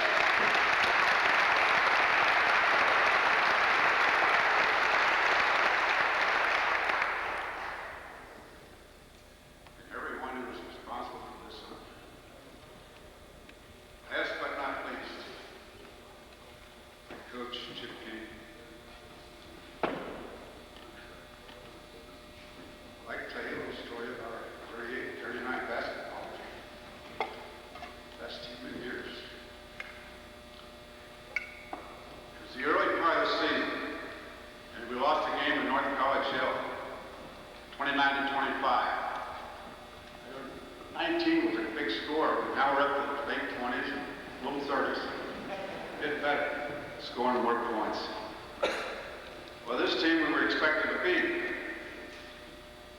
Scoring more points. Well, this team we were expected to beat.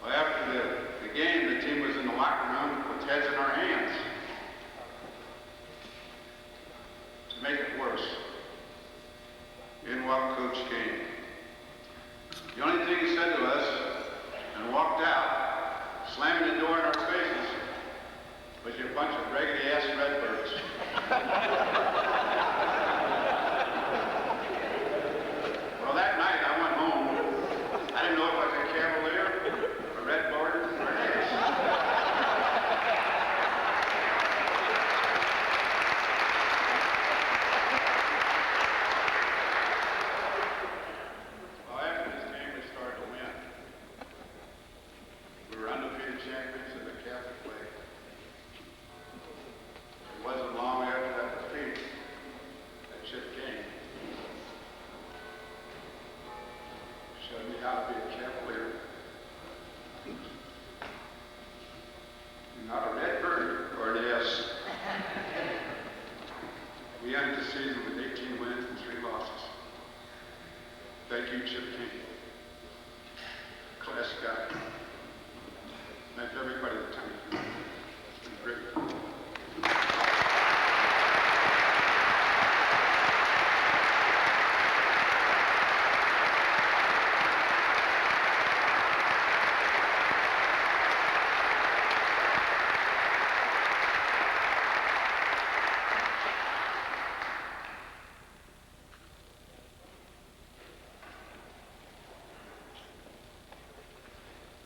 Well, after the game, the team was in the locker room with heads in our hands. To make it worse, in walked Coach Kane. The only thing he said to us, and walked out, slamming the door in our faces, was "You're a bunch of raggedy-ass redbirds." Well, that night I went home. I didn't know if I was a Cavalier, a Red Barton, or an Ace. Well, after this game, we started to win. We were undefeated champions of the Catholic League. It wasn't long after that defeat that Chip came. Showed me how to be a Cavalier. Not a red bird or an S. We ended the season with 18 wins and 3 losses. Thank you, Chip King. Class guy. Met everybody at the time. It's been great.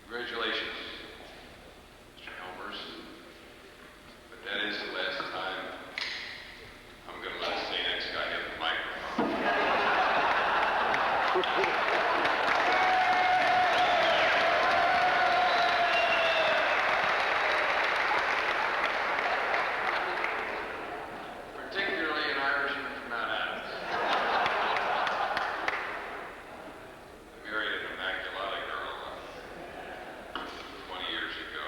Congratulations, Mr. Helmers. But that is the last time I'm going to let the St. X guy have the microphone. Particularly an Irishman from Mount Adams. I married an immaculate girl 20 years ago.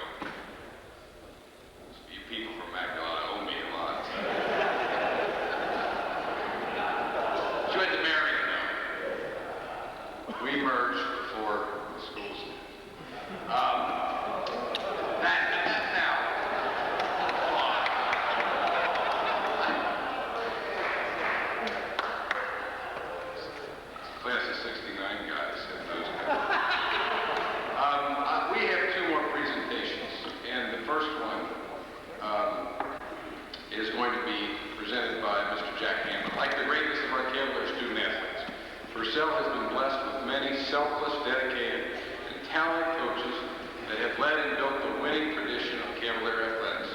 You people from Immaculata owe me a lot. She went to Marian, though. We merged before the schools. Now, class of 69 guys and those guys. We have 2 more presentations, and the first one is going to be presented by Mr. Jack Hammond. Like the greatness of our Cavalier student athletes, Purcell has been blessed with many selfless, dedicated, and talented coaches that have led and built the winning tradition of Cavalier athletics.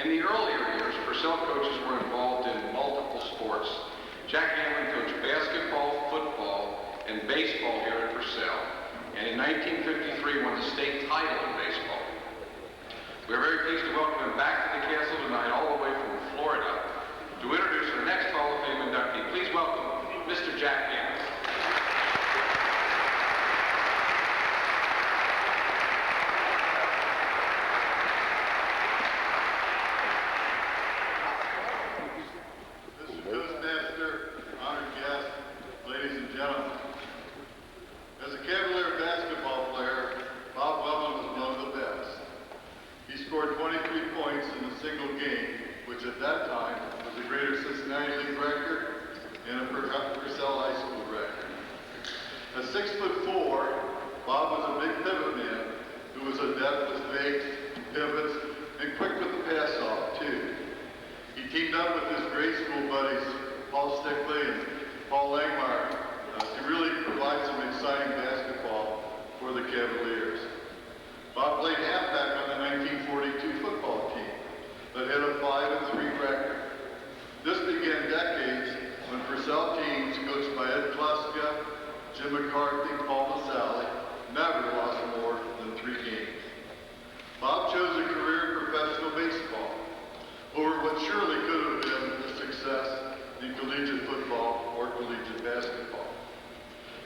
In the earlier years, Purcell coaches were involved in multiple sports. Jack Hammond coached basketball, football, and baseball here at Purcell, and in 1953 won the state title in baseball. We are very pleased to welcome him back to the castle tonight, all the way from Florida, to introduce our next Hall of Fame inductee. Please welcome Mr. Jack Hammond. Mr. Toastmaster, honored guests, ladies and gentlemen. As a Cavalier basketball player, Bob Wellman was one of the best. He scored 23 points in a single game, which at that time was a Greater Cincinnati League record and a Purcell High School record. At 6'4", Bob was a big pivot man who was adept with fakes, pivots, and quick with the pass off, too. He teamed up with his grade school buddies, Paul Stickley and Paul Langmeyer, to really provide some exciting basketball for the Cavaliers. Bob played halfback on the 1942 football team, but had a 5-3 record. This began decades when Purcell teams coached by Ed Kleska, Jim McCarthy, Paul Mazzali never lost more than 3 games. Bob chose a career in professional baseball over what surely could have been a success in collegiate football or collegiate basketball.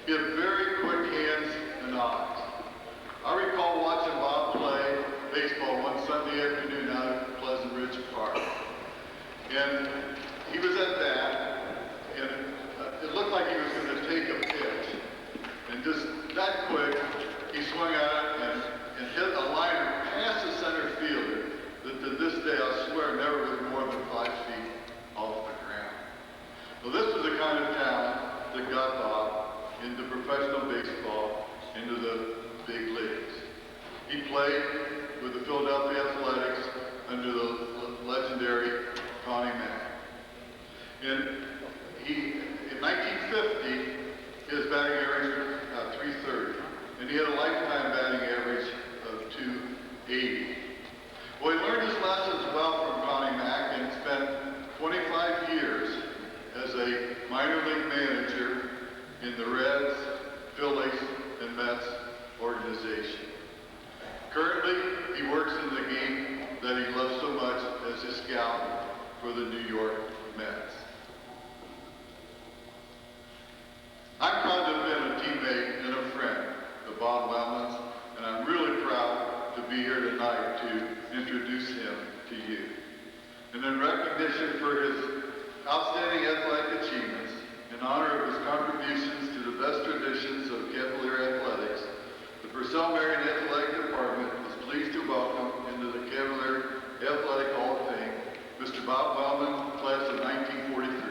He had very quick hands and eyes. I recall watching Bob play baseball one Sunday afternoon out at Pleasant Ridge Park. And he was at bat, and it looked like he was going to take a pitch. And just that quick, he swung at it and hit a liner past the center fielder that to this day, I swear, never was more than 5 feet off the ground. Well, this was the kind of talent that got Bob into professional baseball, into the big leagues. He played with the Philadelphia Athletics under the legendary Connie Mack. In 1950, his batting average was 330, and he had a lifetime batting average of 280. Well, he learned his lessons well from Connie Mack and spent 25 years as a minor league manager in the Reds, Phillies, and Mets organization. Currently, he works in the game that he loves so much as a scout for the New York Mets. I'm proud to have been a teammate and a friend of Bob Wellman's, and I'm really proud to be here tonight to introduce him to you. And in recognition for his outstanding athletic achievements, in honor of his contributions to the best traditions of Cavalier athletics, the Purcell Marian Athletic Department is pleased to welcome into the Cavalier Athletic Hall of Fame, Mr. Bob Wellman, class of 1943.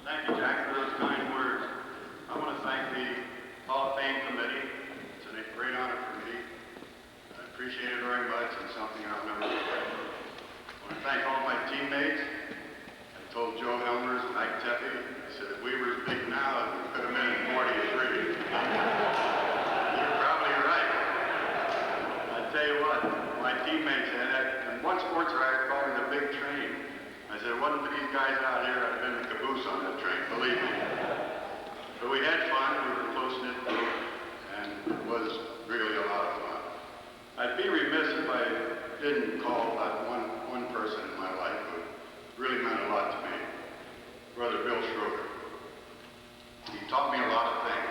Thank you, Jack, for those kind words. I want to thank the Hall of Fame Committee. It's a great honor for me. I appreciate it very much. It's something I'll never forget. I want to thank all my teammates. I told Joe Helmers and Mike Tepe, I said, if we were as big now, we could have been in 43. You're probably right. I tell you what, my teammates had that, and one sports writer called it a big train. I said, wasn't for these guys out here, I'd have been the caboose on that train, believe me. But we had fun, we were a close-knit group, and it was really a lot of fun. I'd be remiss if I didn't call out one person in my life who really meant a lot to me, Brother Bill Schroeder. He taught me a lot of things.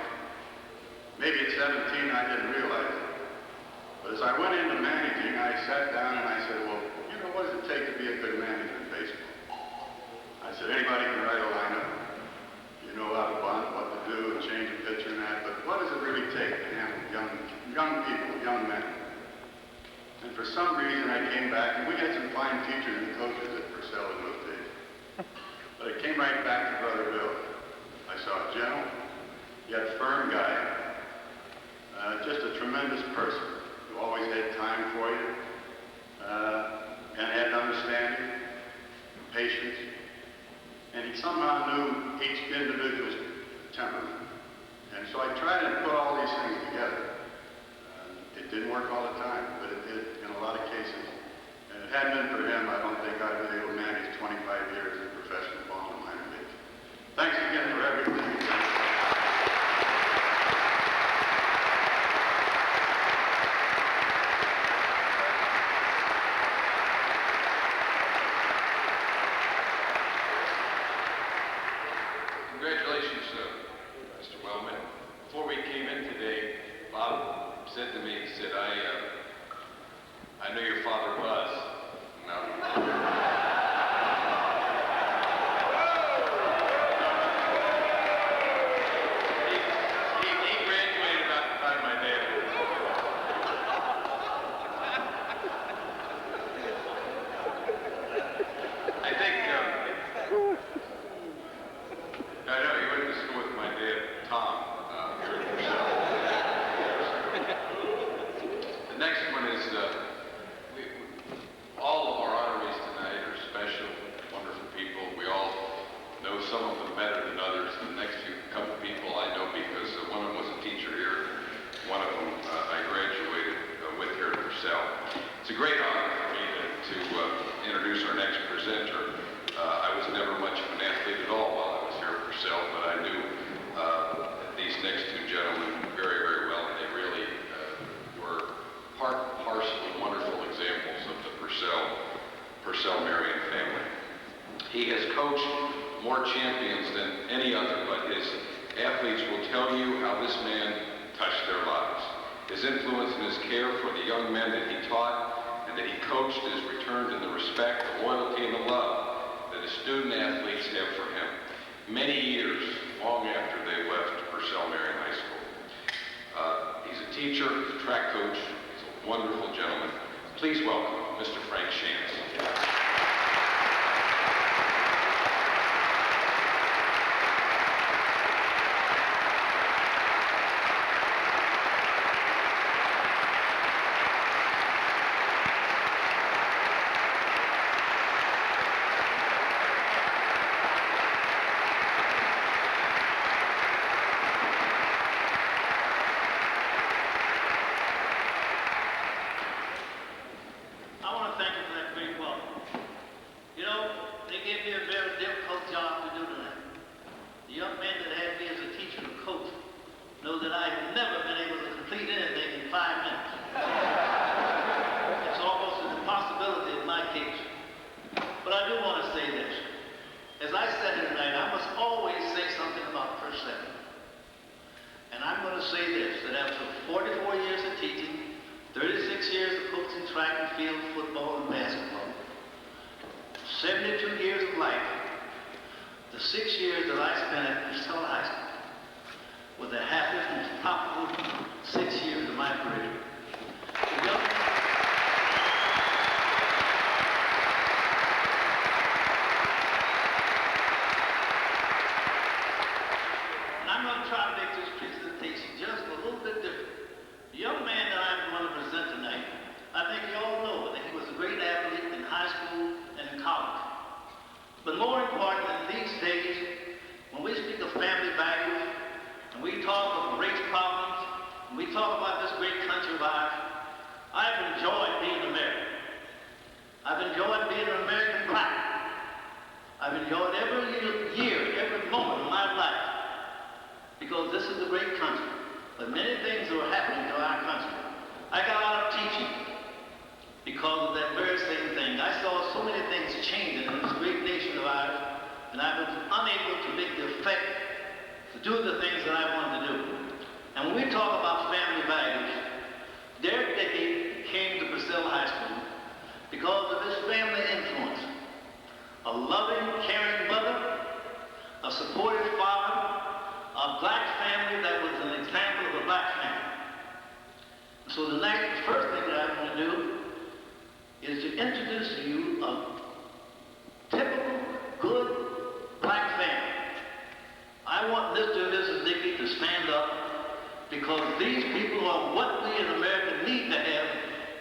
Maybe at 17 I didn't realize it. But as I went into managing, I sat down and I said, well, you know, what does it take to be a good manager in baseball? I said, anybody can write a lineup. You know how to bunt, what to do, and change a pitcher and that, but what does it really take to handle young people, young men? And for some reason I came back, and we had some fine teachers and coaches at Purcell in those days. But I came right back to Brother Bill. I saw a gentle, yet firm guy, just a tremendous person who always had time for you, and had understanding, patience, and he somehow knew each individual's temperament. And so I tried to put all these things together. It didn't work all the time, but it did in a lot of cases. And if it hadn't been for him, I don't think I'd been able to manage 25 years in professional ball and minor league. Thanks again for everything. Congratulations, Mr. Wellman. Before we came in today, Bob said to me, he said, I know your father was. He graduated about the time my dad did. I think, I know, he went to school with my dad, Tom, here in Purcell. The next one is, all of our honorees tonight are special, wonderful people. We all know some of them better than others. The next few couple people I know because one of them was a teacher here. One of them I graduated with here at Purcell. It's a great honor for me to introduce our next presenter. I was never much of an athlete at all while I was here at Purcell, but I knew these next two gentlemen very, very well, and they really were part and parcel and wonderful examples of the Purcell Marian family. He has coached more champions than any other, but his athletes will tell you how this man touched their lives. His influence and his care for the young men that he taught and that he coached is returned in the respect, the loyalty, and the love that his student athletes have for him. Many years, long after they left Purcell Marian High School. He's a teacher, he's a track coach, he's a wonderful gentleman. Please welcome Mr. Frank Shantz. I want to thank you for that great welcome. You know, they gave me a very difficult job to do tonight. The young man that had me as a teacher and coach knows that I have never been able to complete anything in 5 minutes. It's almost an impossibility in my case. But I do want to say this. As I said here tonight, I must always say something about Purcell. And I'm going to say this, that after 44 years of teaching, 36 years of coaching track and field, football and basketball, 72 years of life, the 6 years that I spent at Purcell High School were the happiest and profitable 6 years of my career. The young And I'm going to try to make this presentation just a little bit different. The young man that I'm going to present tonight, I think you all know that he was a great athlete in high school and in college. But more important in these days, when we speak of family values, and we talk of race problems, and we talk about this great country of ours, I've enjoyed being American. I've enjoyed being an American black. I've enjoyed every year, every moment of my life, because this is a great country. But many things are happening to our country. I got out of teaching because of that very same thing. I saw so many things changing in this great nation of ours, and I was unable to make the effect to do the things that I wanted to do. And when we talk about family values, Derek Dickey came to Purcell High School because of his family influence. A loving, caring mother, a supportive father, a black family that was an example of a black family. So tonight, the first thing that I want to do is to introduce to you a typical, good, black family. I want Mr. and Mrs. Dickey to stand up because these people are what we in America need to have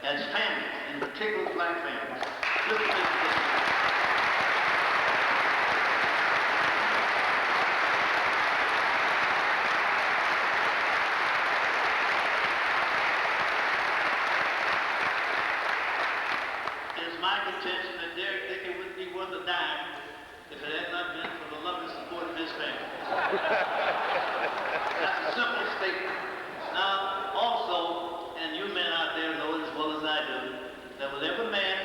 as families, in particular black families. Mr. and Mrs. Dickey. My contention that Derek Dickey wouldn't be worth a dime if it had not been for the love and support of his family. That's a simple statement. Now, also, and you men out there know it as well as I do, that with every man,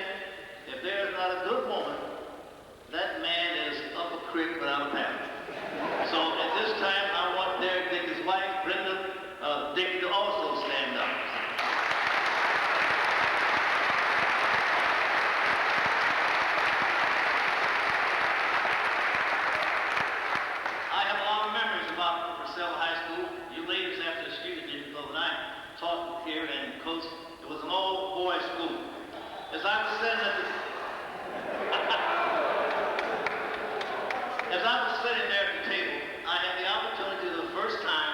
if there is not a good woman, that man is up a creek without a paddle. So at this time, I want Derek Dickey's wife, Brenda Dickey, to also stand up. High School. You ladies have to excuse me because when I taught here and coached, it was an all-boys school. As I was sitting there at the table, I had the opportunity for the first time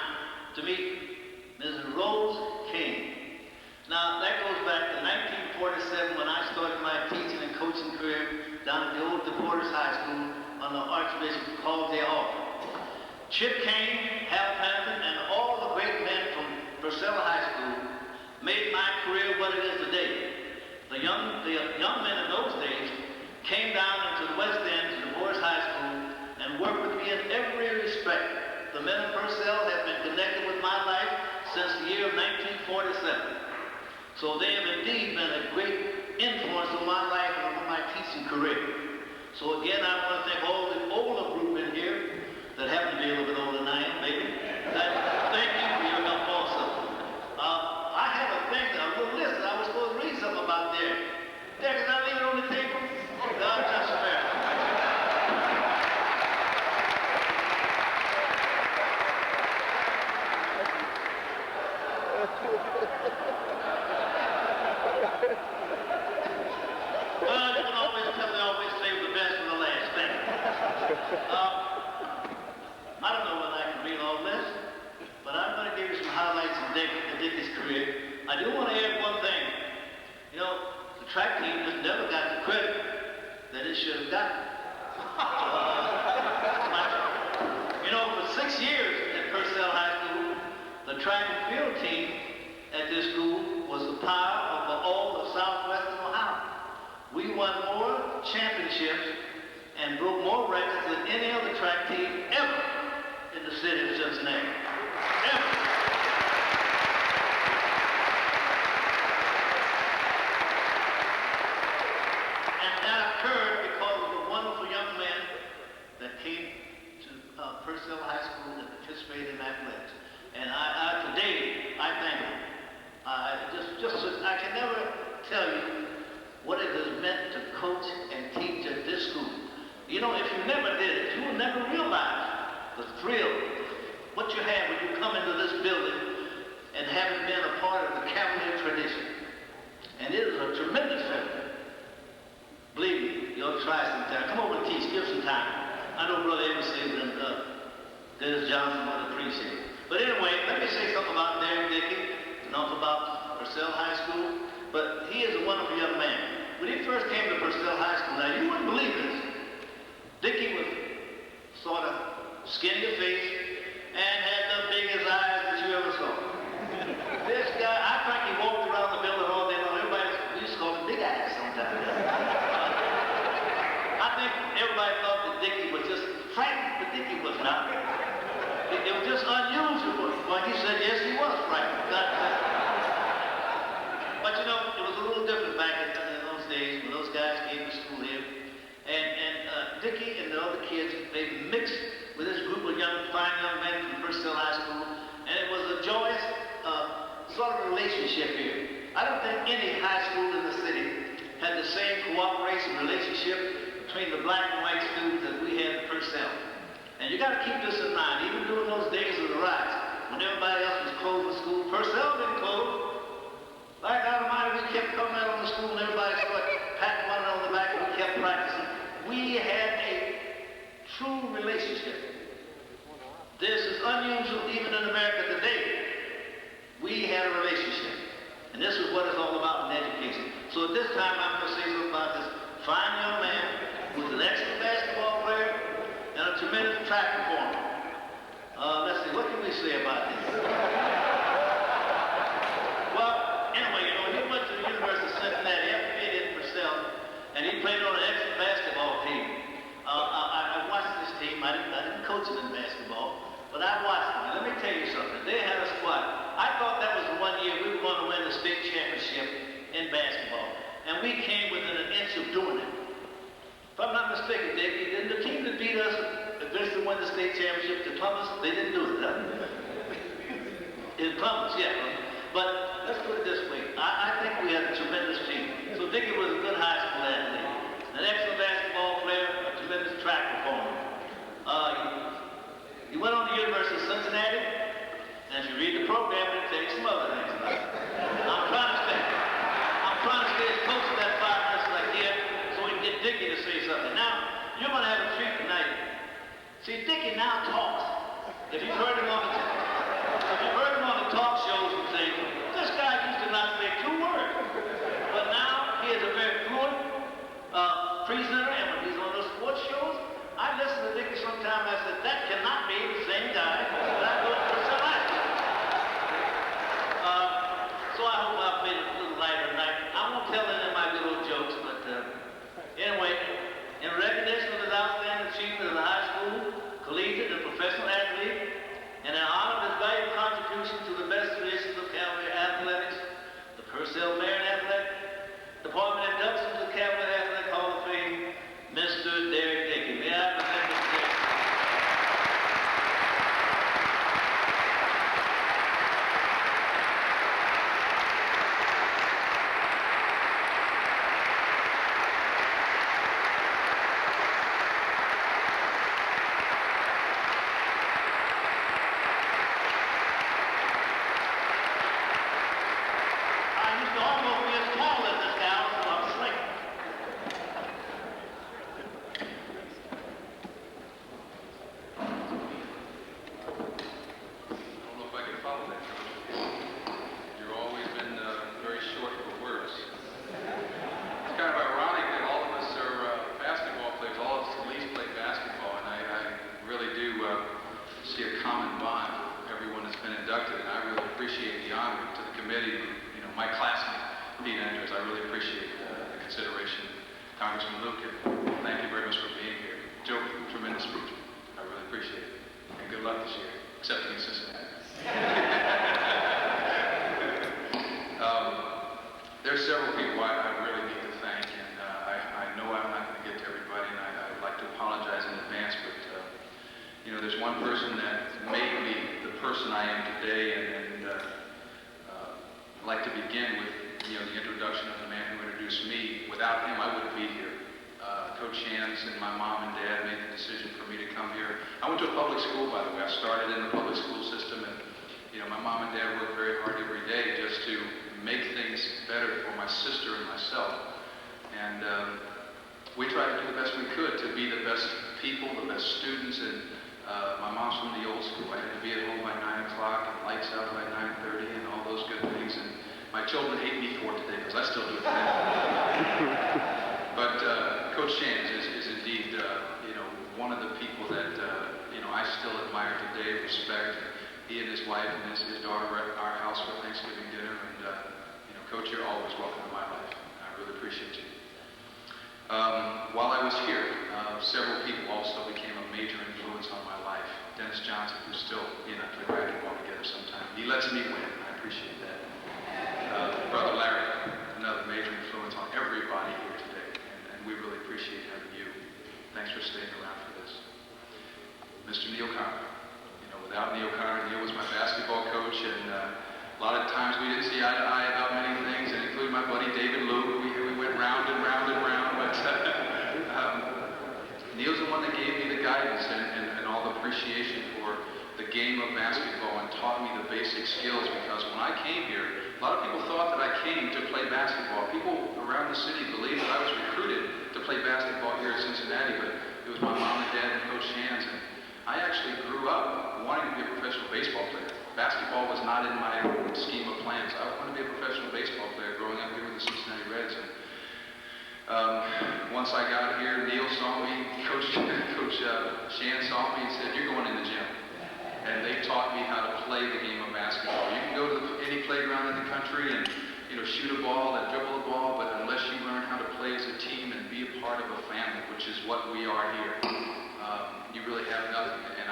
to meet Mrs. Rose King. Now, that goes back to 1947 when I started my teaching and coaching career down at the old DePorter's High School under Archbishop Paul J. Alford. Chip Kane, Hal Pennington, and all the great men from Purcell High School made my career what it is today. The young men in those days came down into the West End to the Boys High School and worked with me in every respect. The men of Purcell have been connected with my life since the year of 1947. So they have indeed been a great influence on my life and on my teaching career. So again, I want to thank all the older group in here that happen to be a little bit older than I am, maybe. Thank you for your help also. I have a thing, a little list that I was supposed to read something about there. There, can I leave it on the table? God, just a minute. track team just never got the credit that it should have gotten. You know, for 6 years at Purcell High School, the track and field team at this school was the power of all of southwestern Ohio. We won more championships and broke more records than any other track team ever in the city of Cincinnati. Ever. And that occurred because of the wonderful young men that came to Purcell High School and participated in athletics. And today, I thank them. I can never tell you what it has meant to coach and teach at this school. You know, if you never did it, you will never realize the thrill, what you have when you come into this building and having been a part of the Cavalier tradition. And it is a tremendous feeling. Believe me, you'll try sometime. Come over and teach, give some time. I know Brother Evans and Dennis Johnson would appreciate it. But anyway, let me say something about Derek Dickey, enough about Purcell High School. But he is a wonderful young man. When he first came to Purcell High School, now you wouldn't believe this. Dickey was sort of skinny of face and had the biggest eyes that you ever saw. This guy, I think he walked around the building all day long. Everybody used to call him Big Eyes sometimes. I think everybody thought that Dickey was just frightened, but Dickey was not. It was just unusual. Well, he said, yes, he was frightened. But you know, it was a little different back in those days when those guys came to school here. And Dickey and the other kids, they mixed with this group of fine young men from Purcell High School. And it was a joyous sort of relationship here. I don't think any high school in the city had the same cooperation relationship between the black and white students that we had at Purcell. And you got to keep this in mind, even during those days of the riots, when everybody else was closing school, Purcell didn't close. Like Almighty, we kept coming out on the school and everybody started patting one another on the back and we kept practicing. We had a true relationship. This is unusual even in America today. We had a relationship. And this is what it's all about in education. So at this time, I'm going to say something about this fine young man who's an excellent basketball player and a tremendous track performer. Let's see, what can we say about this? Well, anyway, you know, he went to the University of Cincinnati after being in Purcell, and he played on an excellent basketball team. I watched this team. I didn't coach them in basketball, but I watched them. And let me tell you something. They had a squad. I thought that was the one year we were going to win the state championship in basketball, and we came within an inch of doing it. If I'm not mistaken, Dickie, then the team that beat us eventually won the state championship to Columbus, they didn't do it, huh? In Columbus, yeah. But let's put it this way. I think we had a tremendous team. So Dickie was a good high school athlete, an excellent basketball player, a tremendous track performer. He went on to the University of Cincinnati, and if you read the program, it takes some other things. I'm trying to stay as close to that 5 minutes as I can so we can get Dickie to say something. Now, you're going to have a treat tonight. See, Dickie now talks. If you've heard him on the talk shows and things, this guy used to not say 2 words. But now he is a very fluent presenter, and when he's on those sports shows, I listen to Dickie sometimes. I said, that cannot be the same guy that I go to Purcell High School. So I hope I've made it a little lighter tonight. I won't tell any of my good old jokes, but anyway, in recognition of his outstanding achievement as a high school, collegiate, and professional athlete, and in honor of his valuable contribution to the best traditions of Cavalier athletics, the Purcell Marian Athletic Department inducts him to the Cavalier Athletic Hall of Fame, Mr. Derek Dickey. May I present Mr. Dickey? my classmate, Pete Andrews. I really appreciate the consideration. Congressman Luke, thank you very much for being here. Joe, tremendous speech. I really appreciate it. And good luck this year, except against Cincinnati. There's several people I really need to thank, and I know I'm not going to get to everybody, and I'd like to apologize in advance, but you know, there's one person that made me the person I am today, and I'd like to begin with, you know, the introduction of the man who introduced me. Without him, I wouldn't be here. Coach Shands and my mom and dad made the decision for me to come here. I went to a public school, by the way. I started in the public school system, and you know, my mom and dad worked very hard every day just to make things better for my sister and myself. And we tried to do the best we could to be the best people, the best students. And my mom's from the old school. I had to be at home by 9 o'clock and lights out by 9:30 and all those good things. And my children hate me for it today because I still do it today. But Coach Shands is indeed, you know, one of the people that, you know, I still admire today, respect. He and his wife and his daughter were at our house for Thanksgiving dinner, and you know, Coach, you're always welcome in my life. I really appreciate you. While I was here, several people also became a major influence on my life. Dennis Johnson, who's still, you know, play racquetball together sometime. He lets me win. I appreciate that. Brother Larry, another major influence on everybody here today, and we really appreciate having you. Thanks for staying around for this. Mr. Neil Connor. Without Neil Connor, Neil was my basketball coach, and a lot of times we didn't see eye to eye about many things, and including my buddy David Luke. We went round and round and round, but Neil's the one that gave me the guidance and all the appreciation for the game of basketball and taught me the basic skills, because when I came here, a lot of people thought that I came to play basketball. People around the city believed that I was recruited to play basketball here at Cincinnati, but it was my mom and dad and Coach Shands. And I actually grew up wanting to be a professional baseball player. Basketball was not in my scheme of plans. I wanted to be a professional baseball player growing up here with the Cincinnati Reds. And once I got here, Neil saw me, Coach Shan saw me and said, "You're going in the gym." And they taught me how to play the game of basketball. You can go to any playground in the country and, you know, shoot a ball and dribble a ball, but unless you learn how to play as a team and be a part of a family, which is what we are here, you really have nothing. And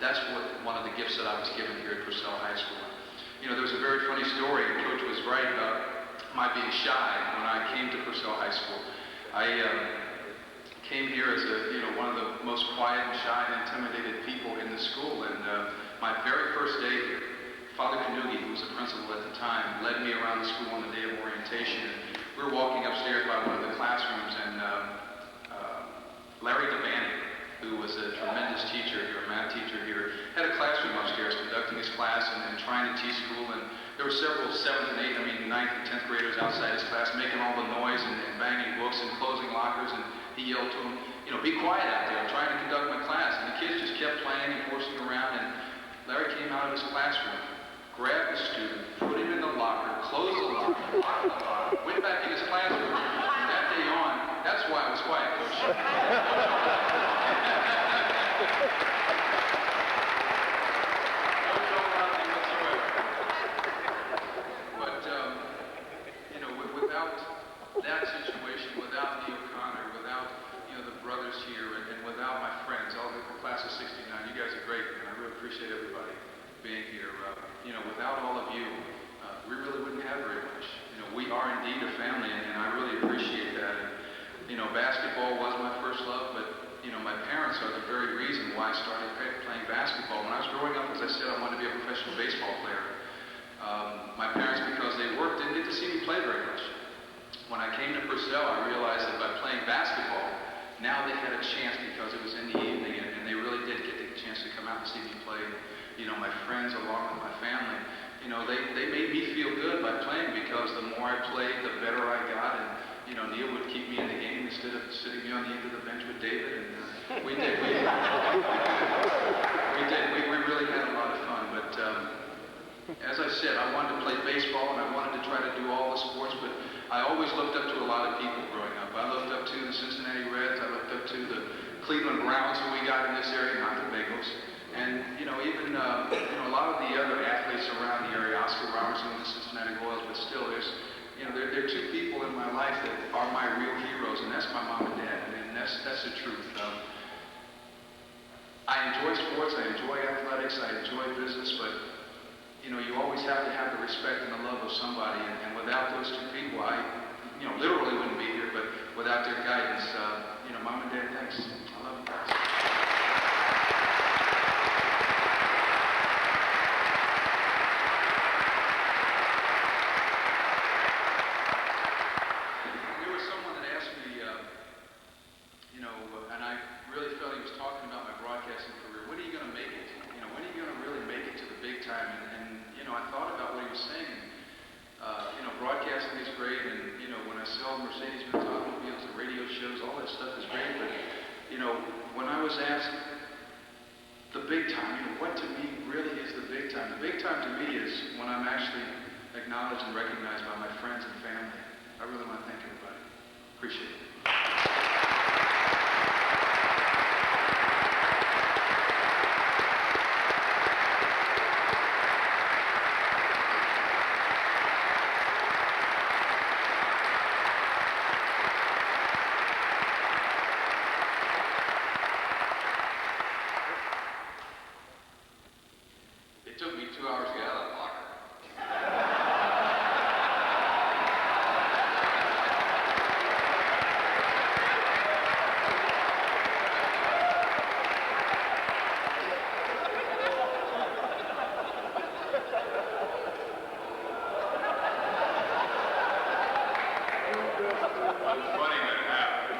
that's one of the gifts that I was given here at Purcell High School. You know, there was a very funny story, and Coach was right about my being shy when I came to Purcell High School. I came here as one of the most quiet and shy and intimidated people in the school, and my very first day here, Father Kanugi, who was the principal at the time, led me around the school on the day of orientation. And we were walking upstairs by one of the classrooms, and Larry DeBanny, who was a tremendous teacher here, a math teacher here, had a classroom upstairs conducting his class and trying to teach school. And there were several 9th and 10th graders outside his class making all the noise and banging books and closing lockers. And he yelled to them, "You know, be quiet out there. I'm trying to conduct my class." And the kids just kept playing and forcing around. And Larry came out of his classroom, grabbed the student, put him in the locker, closed the locker, locked the locker, went back in his classroom. From that day on, that's why I was quiet, Coach. Without that situation, without Neil Connor, without, you know, the brothers here, and without my friends, all the class of '69, you guys are great, and I really appreciate everybody being here. Without all of you, we really wouldn't have very much. You know, we are indeed a family, and I really appreciate that. And, you know, basketball was my first love, but, you know, my parents are the very reason why I started playing basketball. When I was growing up, as I said, I wanted to be a professional baseball player. My parents, because they worked, didn't get to see me play very much. When I came to Purcell, I realized that by playing basketball, now they had a chance because it was in the evening, and they really did get the chance to come out and see me play. You know, my friends, along with my family, you know, they made me feel good by playing, because the more I played, the better I got. And, you know, Neil would keep me in the game instead of sitting me on the end of the bench with David. And we really had a lot of fun. But as I said, I wanted to play baseball, and I wanted to try to do all the sports, but I always looked up to a lot of people growing up. I looked up to the Cincinnati Reds. I looked up to the Cleveland Browns, who we got in this area, not the Bengals. And, even, a lot of the other athletes around the area, Oscar Robertson, the Cincinnati Royals, but still there are two people in my life that are my real heroes, and that's my mom and dad. I mean, that's the truth. I enjoy sports, I enjoy athletics, I enjoy business, but, you always have to have the respect and the love of somebody, and without those two people, I, literally wouldn't be here, but without their guidance, mom and dad, thanks. I love you guys. There was someone that asked me, and I really felt he was talking about my broadcasting career. When are you going to make it? When are you going to really make it to the big time? And I thought about what he was saying. Broadcasting is great, and when I sell Mercedes-Benz automobiles, the radio shows, all that stuff is great. But when I was asked the big time, what to me really is the big time? The big time to me is when I'm actually acknowledged and recognized by my friends and family. I really want to thank everybody. Appreciate it. It took me 2 hours to get out of that locker. It's funny that it happened.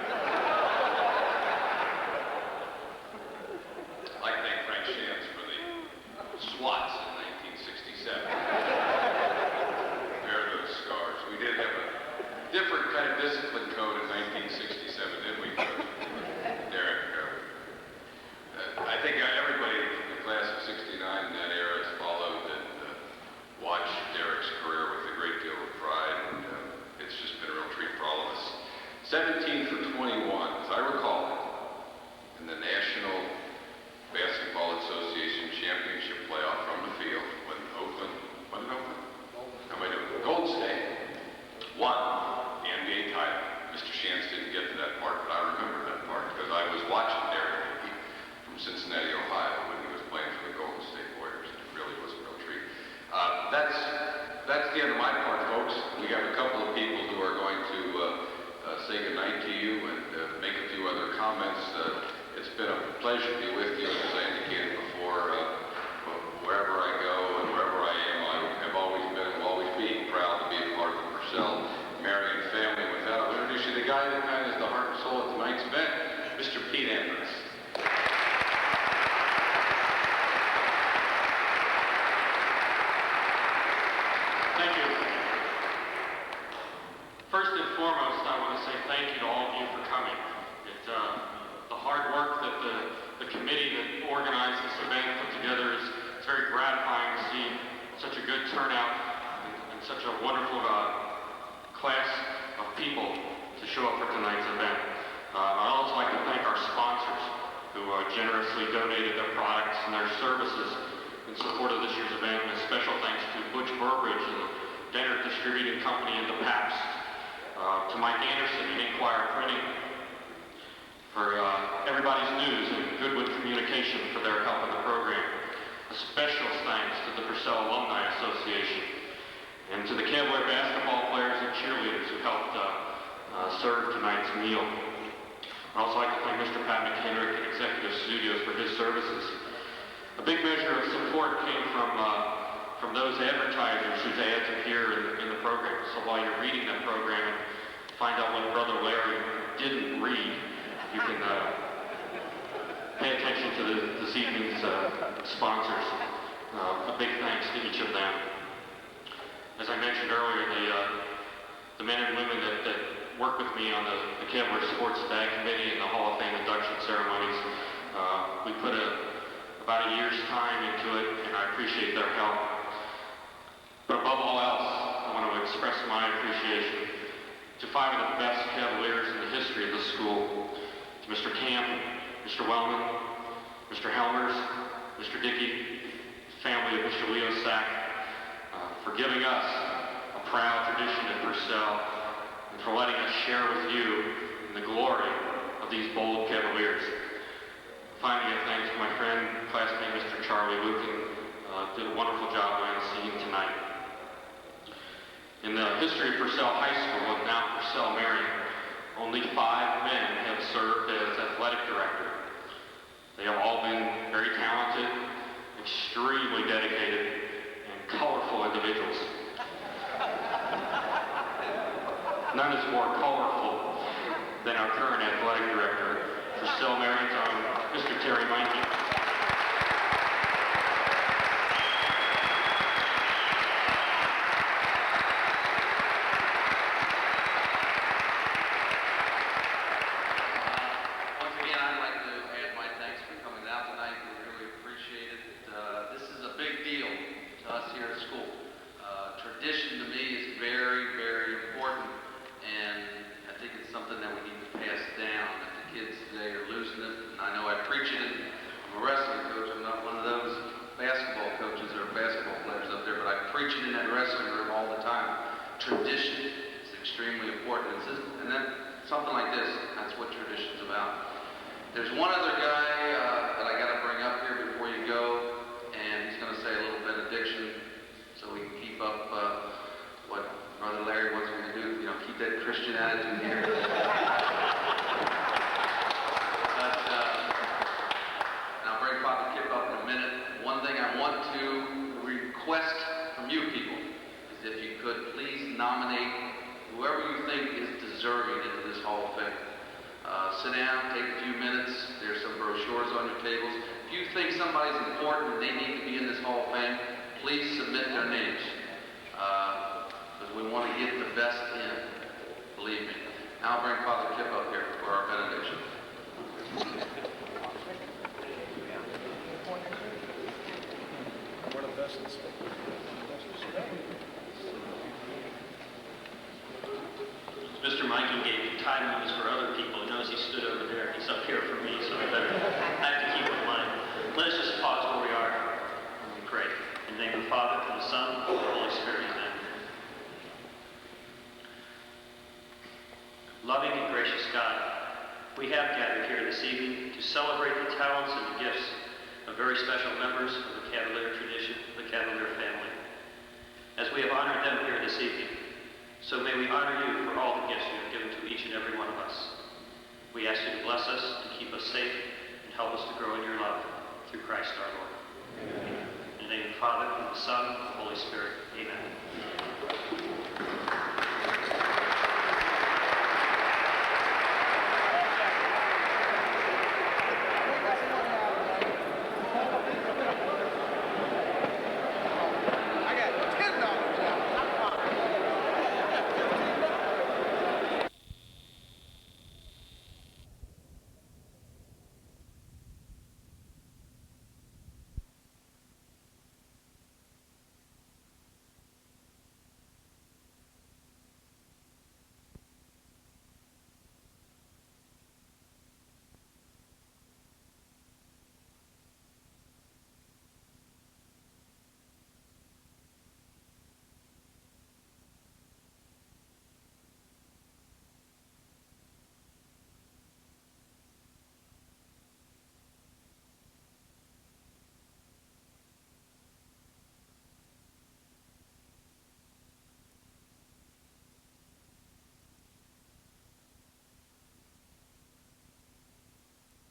I'd like to thank Frank Shantz for the SWATs in 1967. There are those scars. We did have a different kind of discipline code in 1967, didn't we, Coach? Derek. I think everybody in the class of '69 in that era has followed and watched Derek's career with a great deal of pride, and it's just been a real treat for all of us. 17 for 21, as I recall it, in the National Basketball Association Championship playoff from the field when Golden State won the NBA title. Mr. Shantz didn't get to that part, but I remember that part because I was watching Derek from Cincinnati, Ohio, when he was playing for the Golden State Warriors. It really was a real treat. That's the end of my part, folks. We have a couple of people who are going to say goodnight to you and make a few other comments. It's been a pleasure to be with you, as I indicated before. Wherever I go and wherever I am, I have always been and will always be proud to be a part of the Purcell Marian family. With that, I'll introduce you to the guy that kind of is the heart and soul of tonight's event, Mr. Pete Andrews. Thank you. First and foremost, I want to say thank you to all of you for coming. The hard work that the committee that organized this event put together is very gratifying to see such a good turnout and such a wonderful class of people to show up for tonight's event. I'd also like to thank our sponsors who generously donated their products and their services in support of this year's event, and a special thanks to Butch Burbridge and the Dennert Distributing Company and the Pabst, to Mike Anderson and Inquirer Printing, for Everybody's News and Goodwood Communication for their help in the program. A special thanks to the Purcell Alumni Association and to the Cavalier basketball players and cheerleaders who helped serve tonight's meal. I'd also like to thank Mr. Pat McHenrick at Executive Studios for his services. A big measure of support came from those advertisers whose ads appear in the program. So while you're reading that program and find out what Brother Larry didn't read, you can pay attention to this evening's sponsors. A big thanks to each of them. As I mentioned earlier, the men and women that work with me on the Cavalier Sports Stag Committee and the Hall of Fame induction ceremonies, we put about a year's time into it, and I appreciate their help. But above all else, I want to express my appreciation to 5 of the best Cavaliers in the history of the school. To Mr. Camp, Mr. Wellman, Mr. Helmers, Mr. Dickey, family of Mr. Leo Sack, for giving us a proud tradition at Purcell and for letting us share with you in the glory of these bold Cavaliers. Finally, a thanks to my friend, classmate Mr. Charlie Lucan, did a wonderful job behind the scenes tonight. In the history of Purcell High School, and now Purcell Marian, only 5 men have served as athletic director. They have all been very talented, extremely dedicated, and colorful individuals. None is more colorful than our current athletic director, Purcell Marian's own Mr. Terry Meinke. Once again, I'd like to add my thanks for coming out tonight. We really appreciate it. This is a big deal to us here at school. Tradition to me is very, very important, and I think it's something that we need to pass down. The kids today are losing it, and I know I preach it. I'm a wrestling coach. I'm not one of those basketball coaches or basketball players up there, but I preach it in that wrestling room all the time. Tradition is extremely important. And then something like this, that's what tradition's about. There's one other guy that I got to bring up here before you go, and he's going to say a little benediction so we can keep up what Brother Larry wants me to do, keep that Christian attitude here. But I'll bring Papa Kip up in a minute. One thing I want to request from you people is if you could please nominate whoever you think is deserving into this Hall of Fame. Sit down, take a few minutes. There's some brochures on your tables. If you think somebody's important and they need to be in this Hall of Fame, please submit their names. Because we want to get the best in, believe me. Now I'll bring Father Kip up here for our benediction. Mr. Mikey gave time limits for other people. He knows he stood over there. He's up here for me, so I have to keep in mind. Let us just pause where we are and we pray. In the name of the Father, and the Son, and the Holy Spirit, amen. Loving and gracious God, we have gathered here this evening to celebrate the talents and the gifts of very special members of the Cavalier tradition, the Cavalier family. As we have honored them here this evening, so may we honor you for all the gifts you have given to each and every one of us. We ask you to bless us, to keep us safe, and help us to grow in your love through Christ our Lord. Amen. In the name of the Father, and the Son, and the Holy Spirit. Amen.